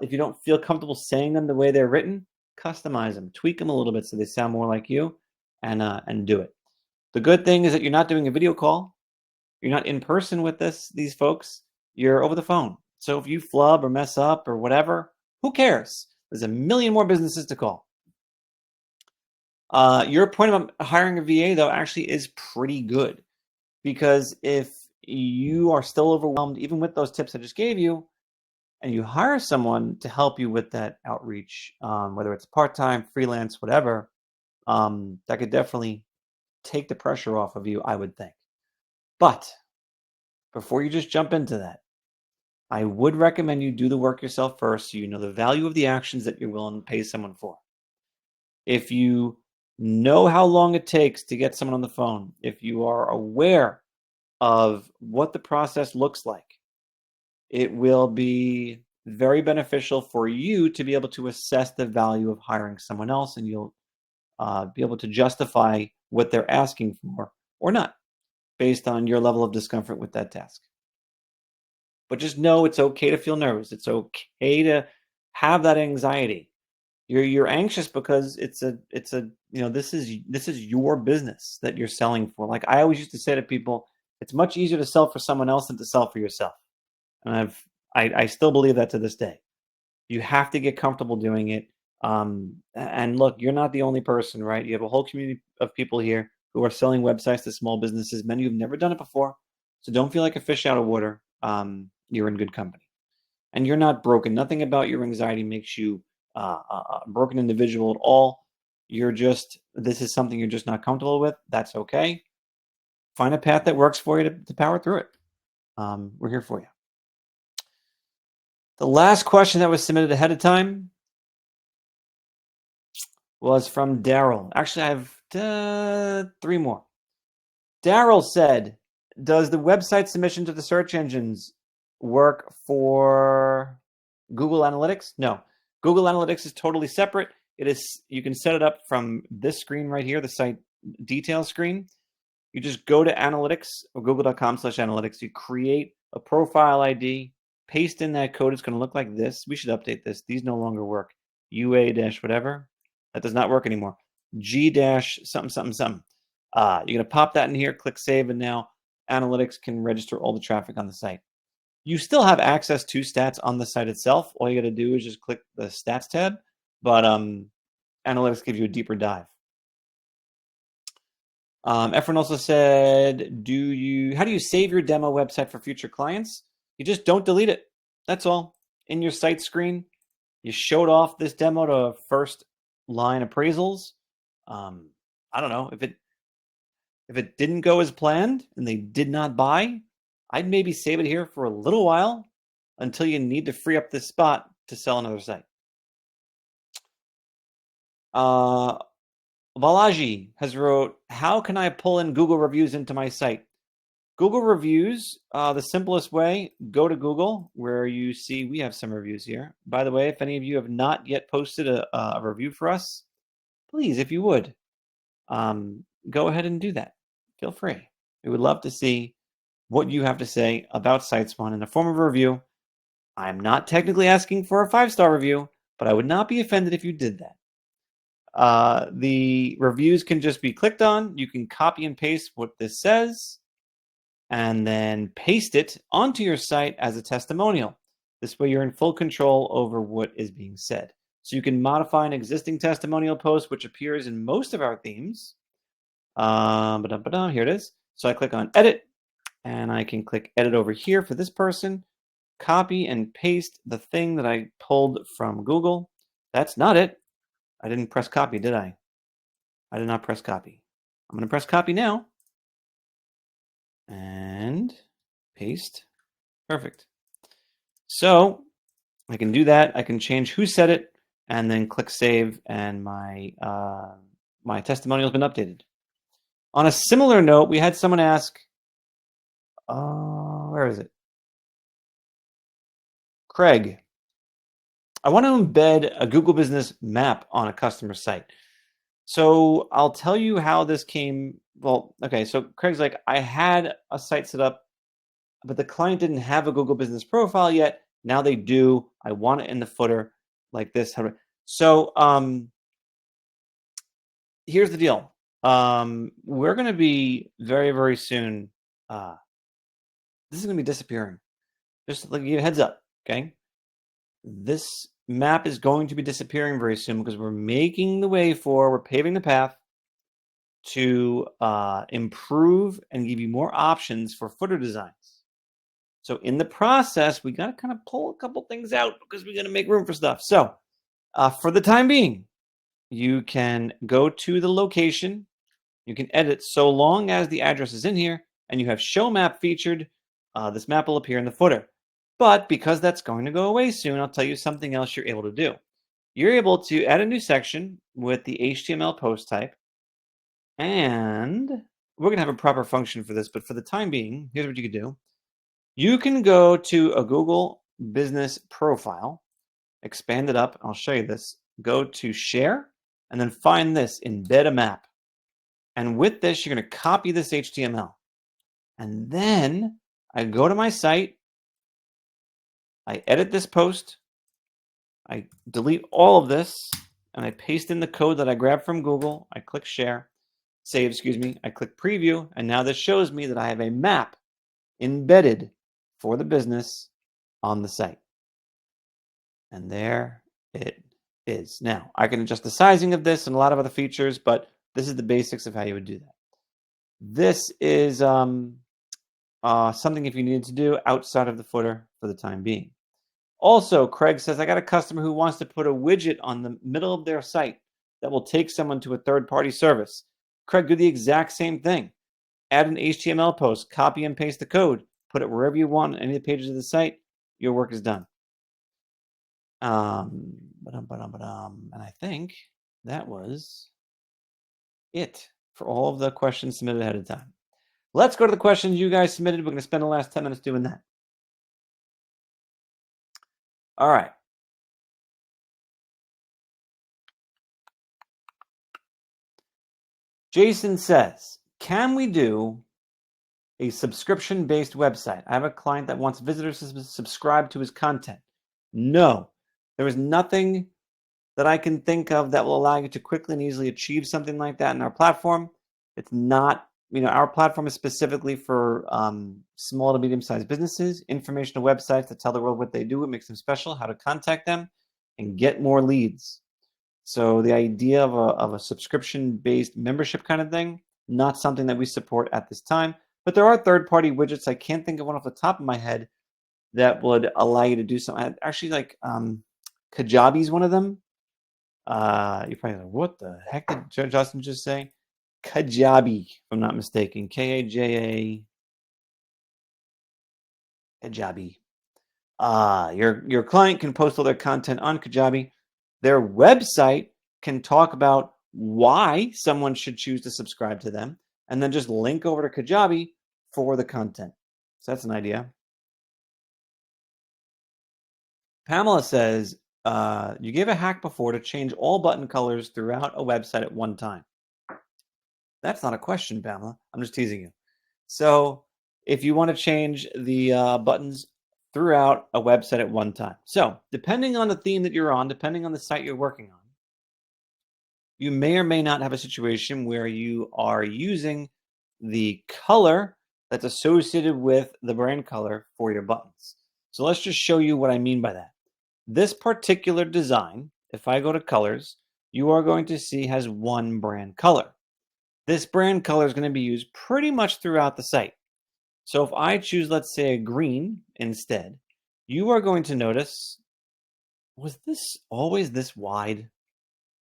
If you don't feel comfortable saying them the way they're written, customize them, tweak them a little bit so they sound more like you, and do it. The good thing is that you're not doing a video call. You're not in person with these folks. You're over the phone. So if you flub or mess up or whatever, who cares? There's a million more businesses to call. Your point about hiring a VA, though, actually is pretty good, because if you are still overwhelmed, even with those tips I just gave you, and you hire someone to help you with that outreach, whether it's part-time, freelance, whatever, that could definitely take the pressure off of you, I would think. But before you just jump into that, I would recommend you do the work yourself first so you know the value of the actions that you're willing to pay someone for. If you know how long it takes to get someone on the phone, if you are aware of what the process looks like, it will be very beneficial for you to be able to assess the value of hiring someone else, and you'll be able to justify what they're asking for or not based on your level of discomfort with that task. But just know it's okay to feel nervous. It's okay to have that anxiety. You're anxious because it's a this is your business that you're selling for. Like I always used to say to people, it's much easier to sell for someone else than to sell for yourself. And I still believe that to this day. You have to get comfortable doing it. And look, you're not the only person, right? You have a whole community of people here who are selling websites to small businesses. Many who've never done it before. So don't feel like a fish out of water. You're in good company. And you're not broken. Nothing about your anxiety makes you a broken individual at all. This is something you're just not comfortable with. That's okay. Find a path that works for you to power through it. We're here for you. The last question that was submitted ahead of time was from Daryl. Actually, I have 3 more. Daryl said, does the website submission to the search engines work for Google Analytics? No. Google Analytics is totally separate. You can set it up from this screen right here, the site details screen. You just go to analytics or google.com/analytics. You create a profile ID, paste in that code. It's going to look like this. We should update this. These no longer work. UA-whatever. That does not work anymore. G-something, something, something. You're going to pop that in here, click save, and now Analytics can register all the traffic on the site. You still have access to stats on the site itself. All you got to do is just click the stats tab, but Analytics gives you a deeper dive. Efren also said, how do you save your demo website for future clients? You just don't delete it. That's all. In your site screen, you showed off this demo to first line appraisals. I don't know, if it didn't go as planned and they did not buy, I'd maybe save it here for a little while until you need to free up this spot to sell another site. Balaji has wrote, how can I pull in Google reviews into my site? Google reviews, the simplest way, go to Google where you see we have some reviews here. By the way, if any of you have not yet posted a review for us, please, if you would, go ahead and do that. Feel free. We would love to see what you have to say about SiteSwan in the form of a review. I'm not technically asking for a 5-star review, but I would not be offended if you did that. The reviews can just be clicked on. You can copy and paste what this says and then paste it onto your site as a testimonial. This way you're in full control over what is being said. So you can modify an existing testimonial post, which appears in most of our themes. Here it is. So I click on edit, and I can click edit over here for this person, copy and paste the thing that I pulled from Google. That's not it. I didn't press copy, did I? I did not press copy. I'm going to press copy now. And paste. Perfect. So I can do that. I can change who said it and then click save, and my testimonial has been updated. On a similar note, we had someone ask, where is it? Craig, I want to embed a Google Business map on a customer site. So I'll tell you how this came. Well, okay. So Craig's like, I had a site set up, but the client didn't have a Google Business profile yet. Now they do. I want it in the footer like this. So here's the deal. We're going to be very, very soon. This is going to be disappearing. Just to give you a heads up. Okay. This map is going to be disappearing very soon because we're we're paving the path to improve and give you more options for footer designs. So in the process, we got to kind of pull a couple things out because we got to make room for stuff. So for the time being, you can go to the location. You can edit so long as the address is in here and you have show map featured. This map will appear in the footer. But because that's going to go away soon, I'll tell you something else you're able to do. You're able to add a new section with the HTML post type. And we're going to have a proper function for this. But for the time being, here's what you can do. You can go to a Google Business profile, expand it up. I'll show you this. Go to share and then find this, embed a map. And with this, you're going to copy this HTML. And then I go to my site. I edit this post. I delete all of this and I paste in the code that I grabbed from Google. I click share, save, I click preview. And now this shows me that I have a map embedded for the business on the site. And there it is. Now, I can adjust the sizing of this and a lot of other features, but this is the basics of how you would do that. This is something if you needed to do outside of the footer for the time being. Also, Craig says, I got a customer who wants to put a widget on the middle of their site that will take someone to a third-party service. Craig, do the exact same thing. Add an HTML post, copy and paste the code, put it wherever you want on any of the pages of the site. Your work is done. And I think that was it for all of the questions submitted ahead of time. Let's go to the questions you guys submitted. We're going to spend the last 10 minutes doing that. All right. Jason says, can we do a subscription-based website? I have a client that wants visitors to subscribe to his content. No, there is nothing that I can think of that will allow you to quickly and easily achieve something like that in our platform. It's not, our platform is specifically for small to medium-sized businesses, informational websites that tell the world what they do, what makes them special, how to contact them, and get more leads. So the idea of a subscription-based membership kind of thing, not something that we support at this time. But there are third-party widgets. I can't think of one off the top of my head that would allow you to do something. Actually, like Kajabi is one of them. You're probably like, what the heck did Justin just say? Kajabi, if I'm not mistaken. Kaja. Kajabi. Your client can post all their content on Kajabi. Their website can talk about why someone should choose to subscribe to them, and then just link over to Kajabi for the content. So that's an idea. Pamela says, you gave a hack before to change all button colors throughout a website at one time. That's not a question, Pamela. I'm just teasing you. So if you want to change the buttons throughout a website at one time. So depending on the theme that you're on, depending on the site you're working on, you may or may not have a situation where you are using the color that's associated with the brand color for your buttons. So let's just show you what I mean by that. This particular design, if I go to colors, you are going to see has one brand color. This brand color is going to be used pretty much throughout the site. So if I choose, let's say, a green instead, you are going to notice, was this always this wide?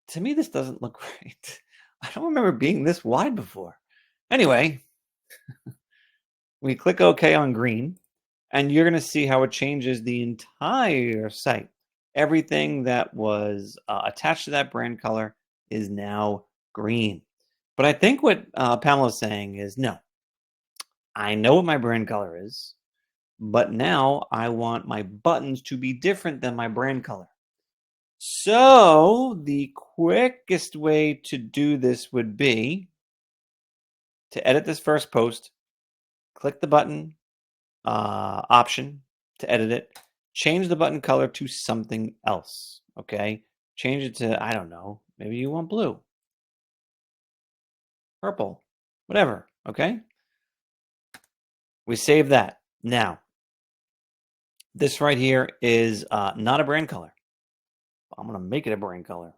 To me, this doesn't look right. I don't remember being this wide before. Anyway, we click OK on green, and you're going to see how it changes the entire site. Everything that was attached to that brand color is now green. But I think what Pamela's saying is, no, I know what my brand color is, but now I want my buttons to be different than my brand color. So the quickest way to do this would be to edit this first post, click the button option to edit it, change the button color to something else, okay? Change it to, I don't know, maybe you want blue, purple, whatever, okay? We save that. Now, this right here is not a brand color. I'm going to make it a brand color.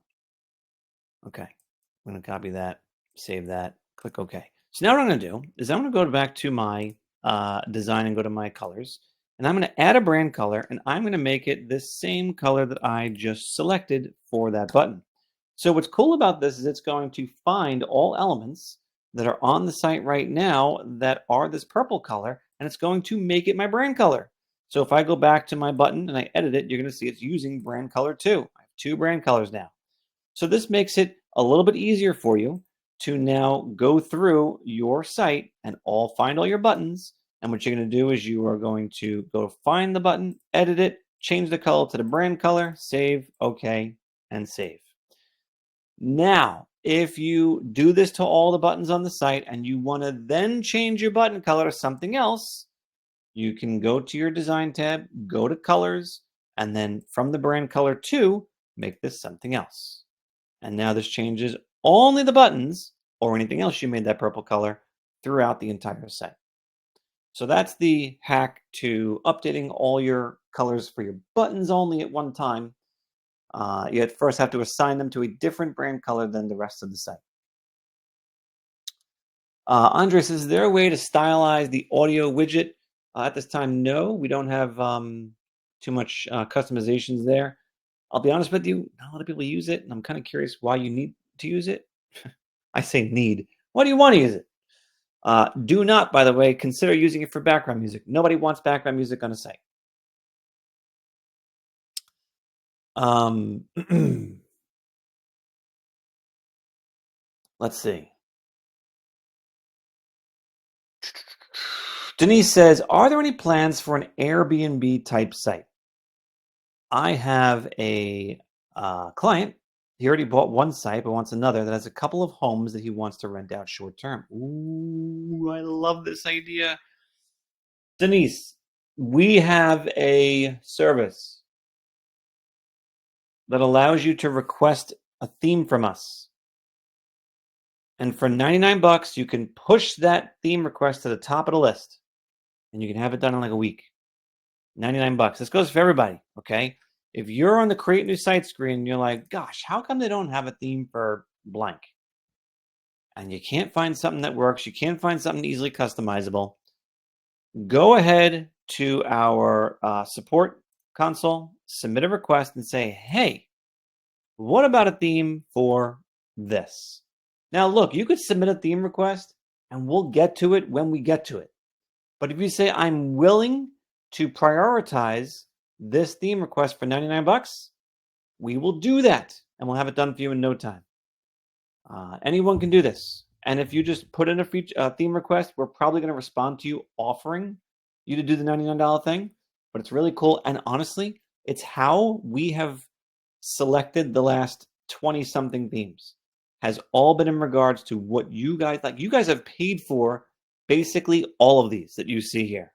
Okay, I'm going to copy that, save that, click OK. So now what I'm going to do is I'm going to go back to my design and go to my colors. And I'm going to add a brand color, and I'm going to make it the same color that I just selected for that button. So what's cool about this is it's going to find all elements that are on the site right now that are this purple color, and it's going to make it my brand color. So if I go back to my button and I edit it, you're going to see it's using brand color 2. I have 2 brand colors now. So this makes it a little bit easier for you to now go through your site and find all your buttons. And what you're going to do is you are going to go find the button, edit it, change the color to the brand color, save, OK, and save. Now, if you do this to all the buttons on the site and you want to then change your button color to something else, you can go to your design tab, go to colors, and then from the brand color 2, make this something else. And now this changes only the buttons or anything else you made that purple color throughout the entire site. So that's the hack to updating all your colors for your buttons only at one time. You at first have to assign them to a different brand color than the rest of the site. Andres, is there a way to stylize the audio widget? At this time, no. We don't have too much customizations there. I'll be honest with you, not a lot of people use it, and I'm kind of curious why you need to use it. I say need. Why do you want to use it? Do not, by the way, consider using it for background music. Nobody wants background music on a site. Let's see. Denise says, are there any plans for an Airbnb type site? I have a client. He already bought one site, but wants another that has a couple of homes that he wants to rent out short term. Ooh, I love this idea. Denise, we have a service that allows you to request a theme from us. And for 99 bucks, you can push that theme request to the top of the list. And you can have it done in like a week. 99 bucks. This goes for everybody, okay? If you're on the create new site screen and you're like, gosh, how come they don't have a theme for blank? And you can't find something that works, you can't find something easily customizable, go ahead to our support console, submit a request and say, hey, what about a theme for this? Now, look, you could submit a theme request and we'll get to it when we get to it. But if you say, I'm willing to prioritize this theme request for 99 bucks, we will do that and we'll have it done for you in no time. Anyone can do this. And if you just put in a theme request, we're probably going to respond to you offering you to do the $99 thing. But it's really cool. And honestly, it's how we have selected the last 20-something themes. Has all been in regards to what you guys like. You guys have paid for basically all of these that you see here.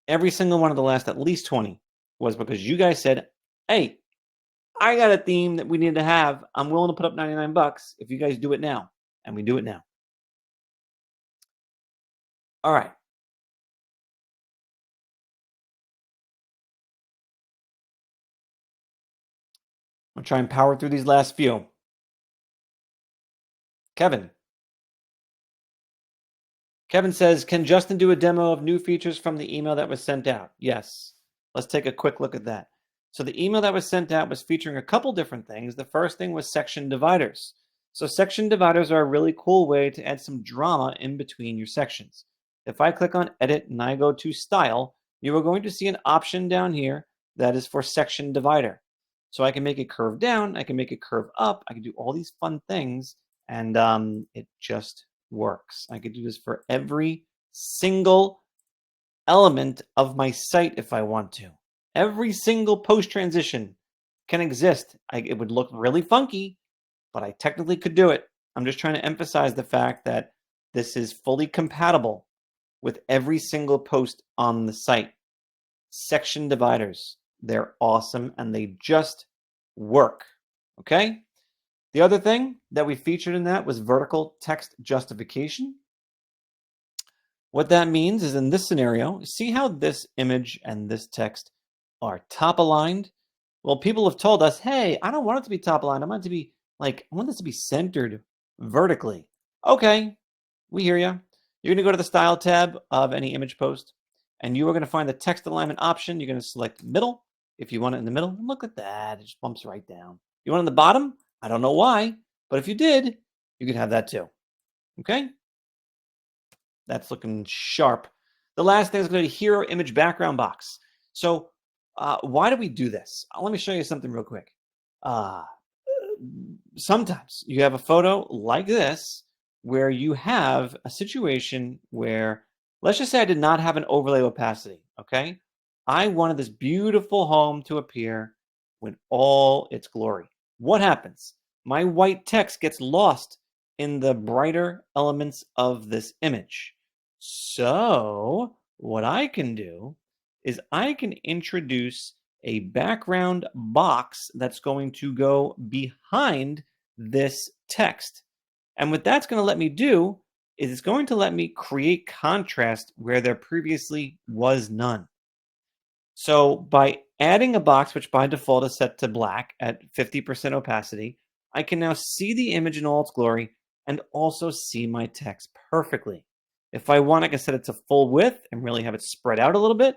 Every single one of the last at least 20 was because you guys said, hey, I got a theme that we need to have. I'm willing to put up 99 bucks if you guys do it now. And we do it now. All right. I'm going to try and power through these last few. Kevin says, can Justin do a demo of new features from the email that was sent out? Yes. Let's take a quick look at that. So the email that was sent out was featuring a couple different things. The first thing was section dividers. So section dividers are a really cool way to add some drama in between your sections. If I click on edit and I go to style, you are going to see an option down here that is for section divider. So I can make it curve down, I can make it curve up, I can do all these fun things, and it just works. I could do this for every single element of my site if I want to. Every single post transition can exist. It would look really funky, but I technically could do it. I'm just trying to emphasize the fact that this is fully compatible with every single post on the site. Section dividers, they're awesome and they just work. Okay? The other thing that we featured in that was vertical text justification. What that means is in this scenario, see how this image and this text are top aligned? Well, people have told us, hey, I don't want it to be top aligned. I want it to be I want this to be centered vertically. Okay, we hear you. You're going to go to the style tab of any image post, and you are going to find the text alignment option. You're going to select middle if you want it in the middle. And look at that. It just bumps right down. You want it in the bottom? I don't know why, but if you did, you could have that too. Okay? That's looking sharp. The last thing is going to be hero image background box. So why do we do this? Let me show you something real quick. Sometimes you have a photo like this where you have a situation where, let's just say I did not have an overlay opacity, okay? I wanted this beautiful home to appear with all its glory. What happens? My white text gets lost in the brighter elements of this image. So what I can do is I can introduce a background box that's going to go behind this text. And what that's going to let me do is it's going to let me create contrast where there previously was none. So by adding a box, which by default is set to black at 50% opacity, I can now see the image in all its glory and also see my text perfectly. If I want, I can set it to full width and really have it spread out a little bit.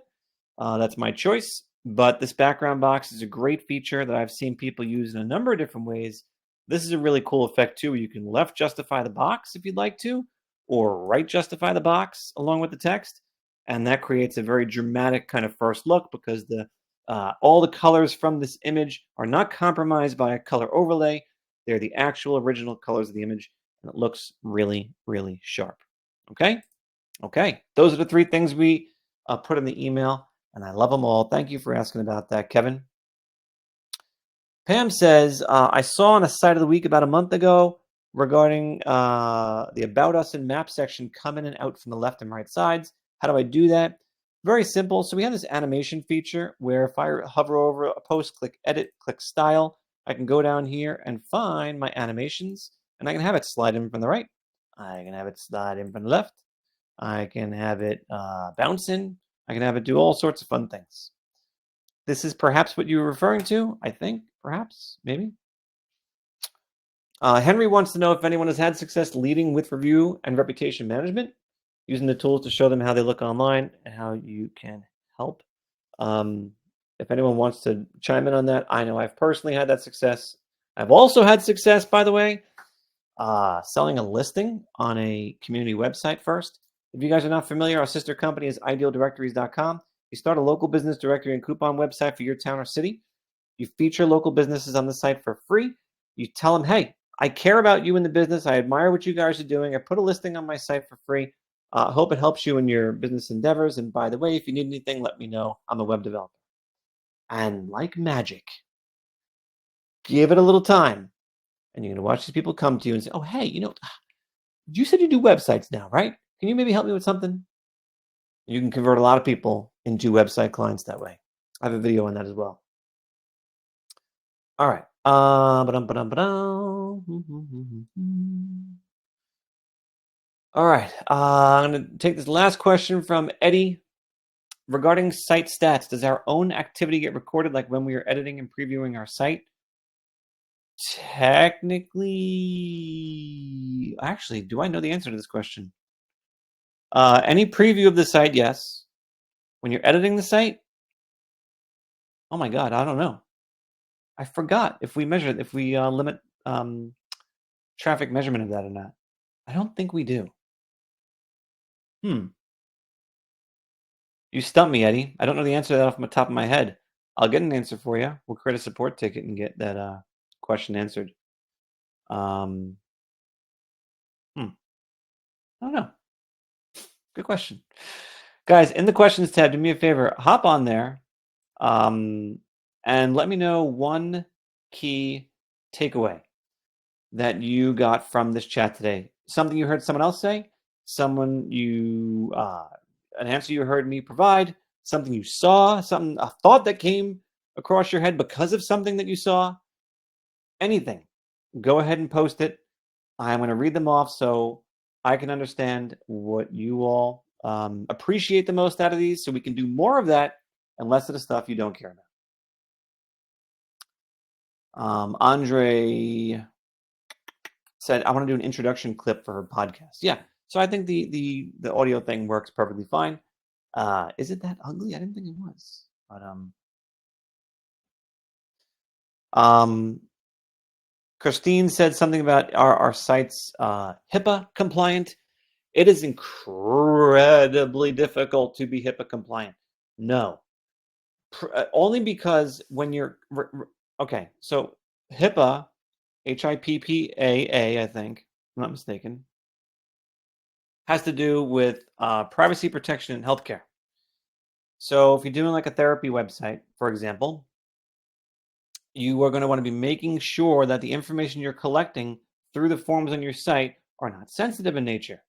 That's my choice. But this background box is a great feature that I've seen people use in a number of different ways. This is a really cool effect too, where you can left justify the box if you'd like to, or right justify the box along with the text. And that creates a very dramatic kind of first look because all the colors from this image are not compromised by a color overlay. They're the actual original colors of the image, and it looks really, really sharp. Okay? Okay. Those are the three things we put in the email, and I love them all. Thank you for asking about that, Kevin. Pam says, I saw on a site of the week about a month ago regarding the About Us and Map section come in and out from the left and right sides. How do I do that? Very simple. So we have this animation feature where if I hover over a post, click Edit, click Style, I can go down here and find my animations, and I can have it slide in from the right. I can have it slide in from the left. I can have it bounce in. I can have it do all sorts of fun things. This is perhaps what you were referring to, I think, perhaps, maybe. Henry wants to know if anyone has had success leading with review and reputation management, using the tools to show them how they look online and how you can help. If anyone wants to chime in on that, I know I've personally had that success. I've also had success, by the way, selling a listing on a community website first. If you guys are not familiar, our sister company is idealdirectories.com. You start a local business directory and coupon website for your town or city. You feature local businesses on the site for free. You tell them, hey, I care about you in the business. I admire what you guys are doing. I put a listing on my site for free. I hope it helps you in your business endeavors. And by the way, if you need anything, let me know. I'm a web developer. And like magic, give it a little time. And you're going to watch these people come to you and say, oh, hey, you said you do websites now, right? Can you maybe help me with something? You can convert a lot of people into website clients that way. I have a video on that as well. All right. All right. I'm going to take this last question from Eddie. Regarding site stats, does our own activity get recorded like when we are editing and previewing our site? Technically, actually, do I know the answer to this question? Any preview of the site, yes. When you're editing the site, oh my God, I don't know. I forgot if we limit traffic measurement of that or not. I don't think we do. You stumped me, Eddie. I don't know the answer to that off the top of my head. I'll get an answer for you. We'll create a support ticket and get that question answered. I don't know. Good question. Guys, in the questions tab, do me a favor, hop on there and let me know one key takeaway that you got from this chat today. Something you heard someone else say, an answer you heard me provide, something you saw, a thought that came across your head because of something that you saw, anything. Go ahead and post it. I'm going to read them off so I can understand what you all appreciate the most out of these so we can do more of that and less of the stuff you don't care about. Andre said, I want to do an introduction clip for her podcast. Yeah, so I think the audio thing works perfectly fine. Is it that ugly? I didn't think it was. But Christine said something about our site's HIPAA compliant. It is incredibly difficult to be HIPAA compliant. No, only because when you're okay. So HIPAA, HIPPAA, I think, if I'm not mistaken, has to do with privacy protection in healthcare. So if you're doing like a therapy website, for example, you are going to want to be making sure that the information you're collecting through the forms on your site are not sensitive in nature.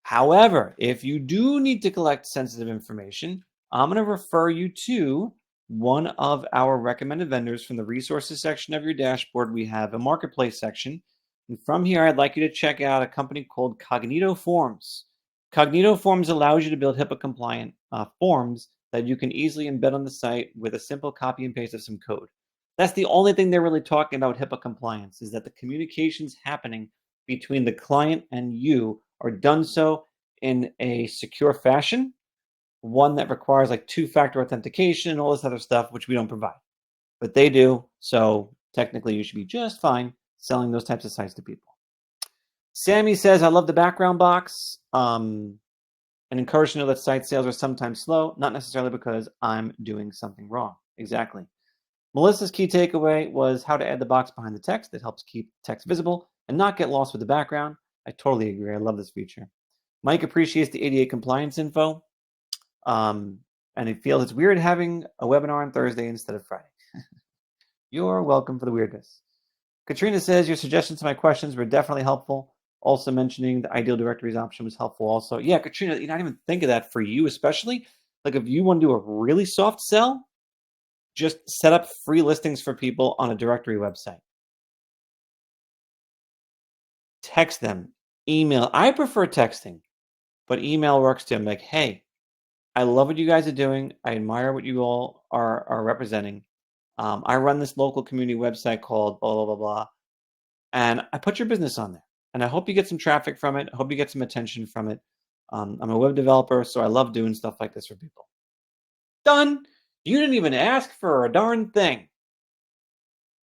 However, if you do need to collect sensitive information, I'm going to refer you to one of our recommended vendors from the resources section of your dashboard. We have a marketplace section. And from here, I'd like you to check out a company called Cognito Forms. Cognito Forms allows you to build HIPAA compliant forms that you can easily embed on the site with a simple copy and paste of some code. That's the only thing they're really talking about HIPAA compliance, is that the communications happening between the client and you are done so in a secure fashion, one that requires like two-factor authentication and all this other stuff, which we don't provide. But they do, so technically you should be just fine selling those types of sites to people. Sammy says, I love the background box and encouraged to know that site sales are sometimes slow, not necessarily because I'm doing something wrong. Exactly. Melissa's key takeaway was how to add the box behind the text that helps keep text visible and not get lost with the background. I totally agree. I love this feature. Mike appreciates the ADA compliance info, and he feels it's weird having a webinar on Thursday instead of Friday. You're welcome for the weirdness. Katrina says, your suggestions to my questions were definitely helpful. Also mentioning the ideal directories option was helpful also. Yeah, Katrina, you not even think of that for you, especially. Like if you want to do a really soft sell, just set up free listings for people on a directory website. Text them, email. I prefer texting, but email works too. I'm like, hey, I love what you guys are doing. I admire what you all are representing. I run this local community website called blah, blah, blah, blah. And I put your business on there. And I hope you get some traffic from it. I hope you get some attention from it. I'm a web developer, so I love doing stuff like this for people. Done. You didn't even ask for a darn thing.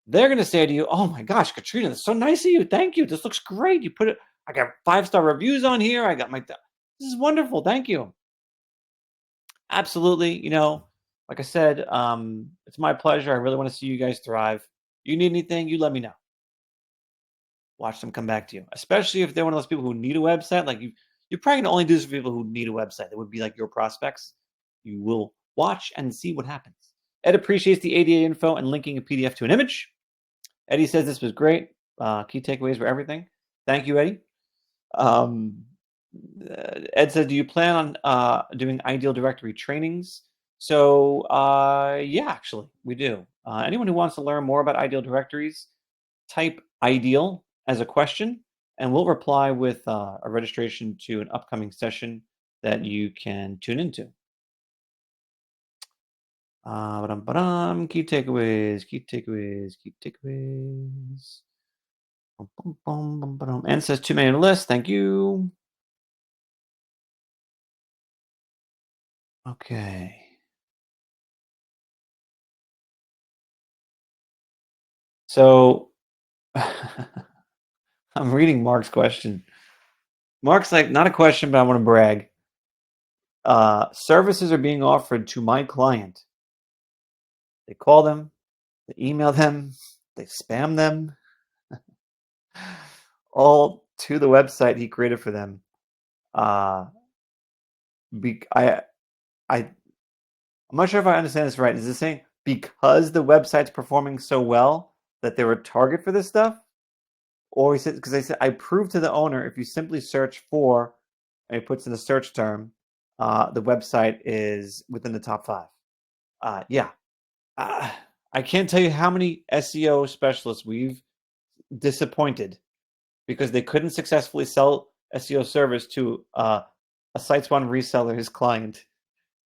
They're going to say to you, oh my gosh, Katrina, that's so nice of you. Thank you. This looks great. You put it, I got 5-star reviews on here. I got this is wonderful. Thank you. Absolutely. Like I said, it's my pleasure. I really want to see you guys thrive. You need anything, you let me know. Watch them come back to you, especially if they're one of those people who need a website. Like you're probably going to only do this for people who need a website. That would be like your prospects. You will watch and see what happens. Ed appreciates the ADA info and linking a PDF to an image. Eddie says this was great. Key takeaways for everything. Thank you, Eddie. Ed said, do you plan on doing ideal directory trainings? So yeah, actually, we do. Anyone who wants to learn more about ideal directories, type ideal as a question, and we'll reply with a registration to an upcoming session that you can tune into. Key takeaways, key takeaways, key takeaways. And says too many on the list. Thank you. Okay. So I'm reading Mark's question. Mark's like, not a question, but I want to brag. Services are being offered to my client. They call them, they email them, they spam them, all to the website he created for them. I'm not sure if I understand this right. Is it saying because the website's performing so well that they're a target for this stuff? Or he said, because they said, I proved to the owner if you simply search for, and he puts in a search term, the website is within the top 5. Yeah. I can't tell you how many SEO specialists we've disappointed because they couldn't successfully sell SEO service to a SiteSwan reseller, his client,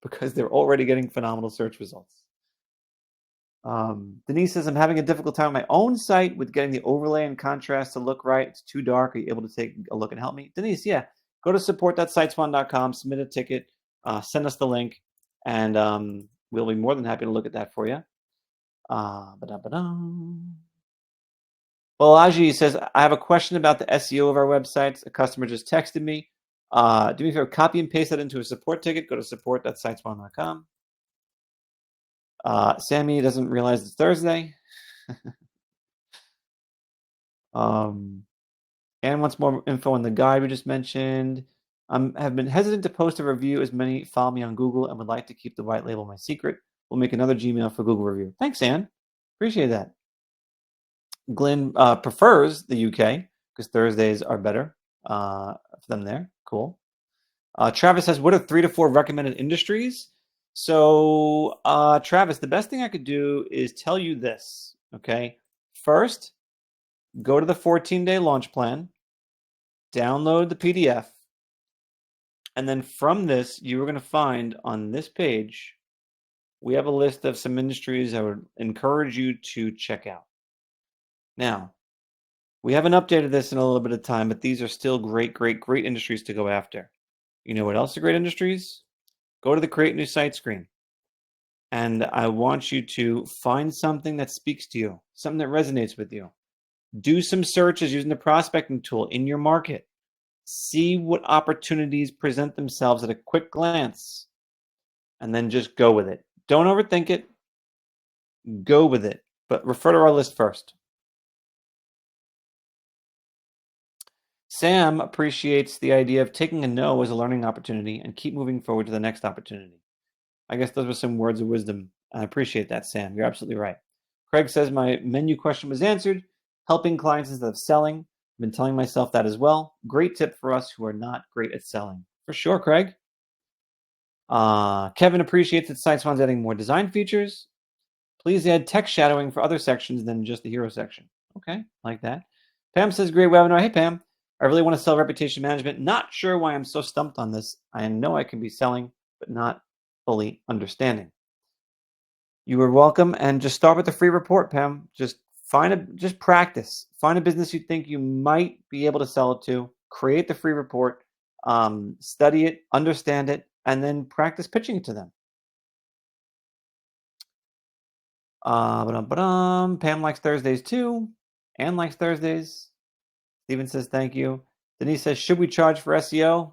because they're already getting phenomenal search results. Denise says, I'm having a difficult time on my own site with getting the overlay and contrast to look right. It's too dark. Are you able to take a look and help me? Denise, yeah. Go to support.siteswan.com, submit a ticket, send us the link, and we'll be more than happy to look at that for you. Well, Aji says, I have a question about the SEO of our websites. A customer just texted me. Do me a favor, copy and paste that into a support ticket. Go to support.siteswan.com. Sammy doesn't realize it's Thursday. And wants more info on the guide we just mentioned. Have been hesitant to post a review as many follow me on Google and would like to keep the white label my secret. We'll make another Gmail for Google review. Thanks, Ann. Appreciate that. Glenn prefers the UK because Thursdays are better for them there. Cool. Travis says, what are 3 to 4 recommended industries? So, Travis, the best thing I could do is tell you this, okay? First, go to the 14-day launch plan, download the PDF, and then from this, you are going to find on this page, we have a list of some industries I would encourage you to check out. Now, we haven't updated this in a little bit of time, but these are still great, great, great industries to go after. You know what else are great industries? Go to the Create New Site screen. And I want you to find something that speaks to you, something that resonates with you. Do some searches using the prospecting tool in your market. See what opportunities present themselves at a quick glance, and then just go with it. Don't overthink it. Go with it, but refer to our list first. Sam appreciates the idea of taking a no as a learning opportunity and keep moving forward to the next opportunity. I guess those were some words of wisdom. I appreciate that, Sam. You're absolutely right. Craig says my menu question was answered. Helping clients instead of selling. I've been telling myself that as well. Great tip for us who are not great at selling. For sure, Craig. Kevin appreciates that SiteSwan's adding more design features. Please add text shadowing for other sections than just the hero section. Okay, like that. Pam says, great webinar. Hey, Pam. I really want to sell reputation management. Not sure why I'm so stumped on this. I know I can be selling, but not fully understanding. You are welcome, and just start with the free report, Pam. Just practice. Find a business you think you might be able to sell it to. Create the free report, study it, understand it, and then practice pitching it to them. Pam likes Thursdays too. Ann likes Thursdays. Steven says thank you. Denise says, should we charge for SEO?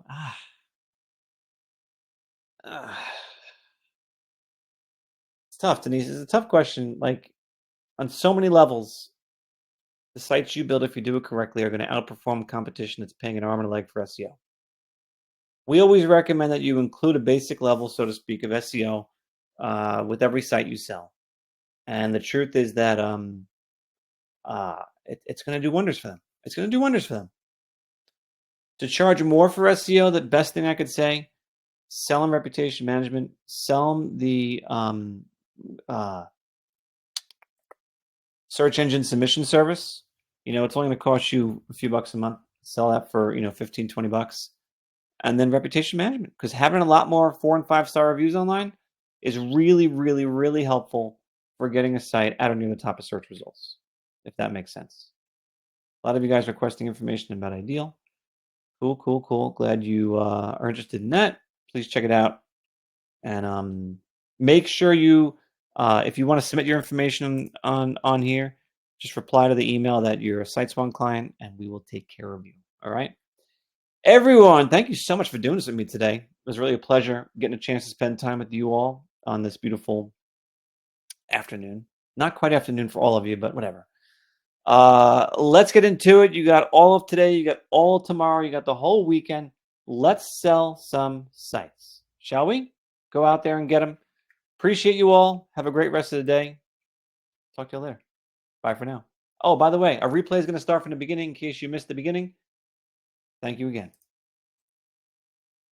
It's tough, Denise. It's a tough question. Like, on so many levels, the sites you build, if you do it correctly, are going to outperform competition that's paying an arm and a leg for SEO. We always recommend that you include a basic level, so to speak, of SEO with every site you sell. And the truth is that it's going to do wonders for them. It's going to do wonders for them. To charge more for SEO, the best thing I could say, sell them reputation management, sell them the search engine submission service. It's only going to cost you a few bucks a month. Sell that for 15, 20 bucks. And then reputation management, because having a lot more 4 and 5-star reviews online is really, really, really helpful for getting a site out or near the top of search results, if that makes sense. A lot of you guys are requesting information about Ideal. Cool. Glad you are interested in that. Please check it out. And make sure you, if you want to submit your information on here, just reply to the email that you're a SiteSwan client, and we will take care of you. All right? Everyone, thank you so much for doing this with me today. It was really a pleasure getting a chance to spend time with you all on this beautiful afternoon. Not quite afternoon for all of you, but whatever. Let's get into it. You got all of today. You got all of tomorrow. You got the whole weekend. Let's sell some sites, shall we? Go out there and get them. Appreciate you all. Have a great rest of the day. Talk to you later. Bye for now. Oh, by the way, a replay is going to start from the beginning in case you missed the beginning. Thank you again.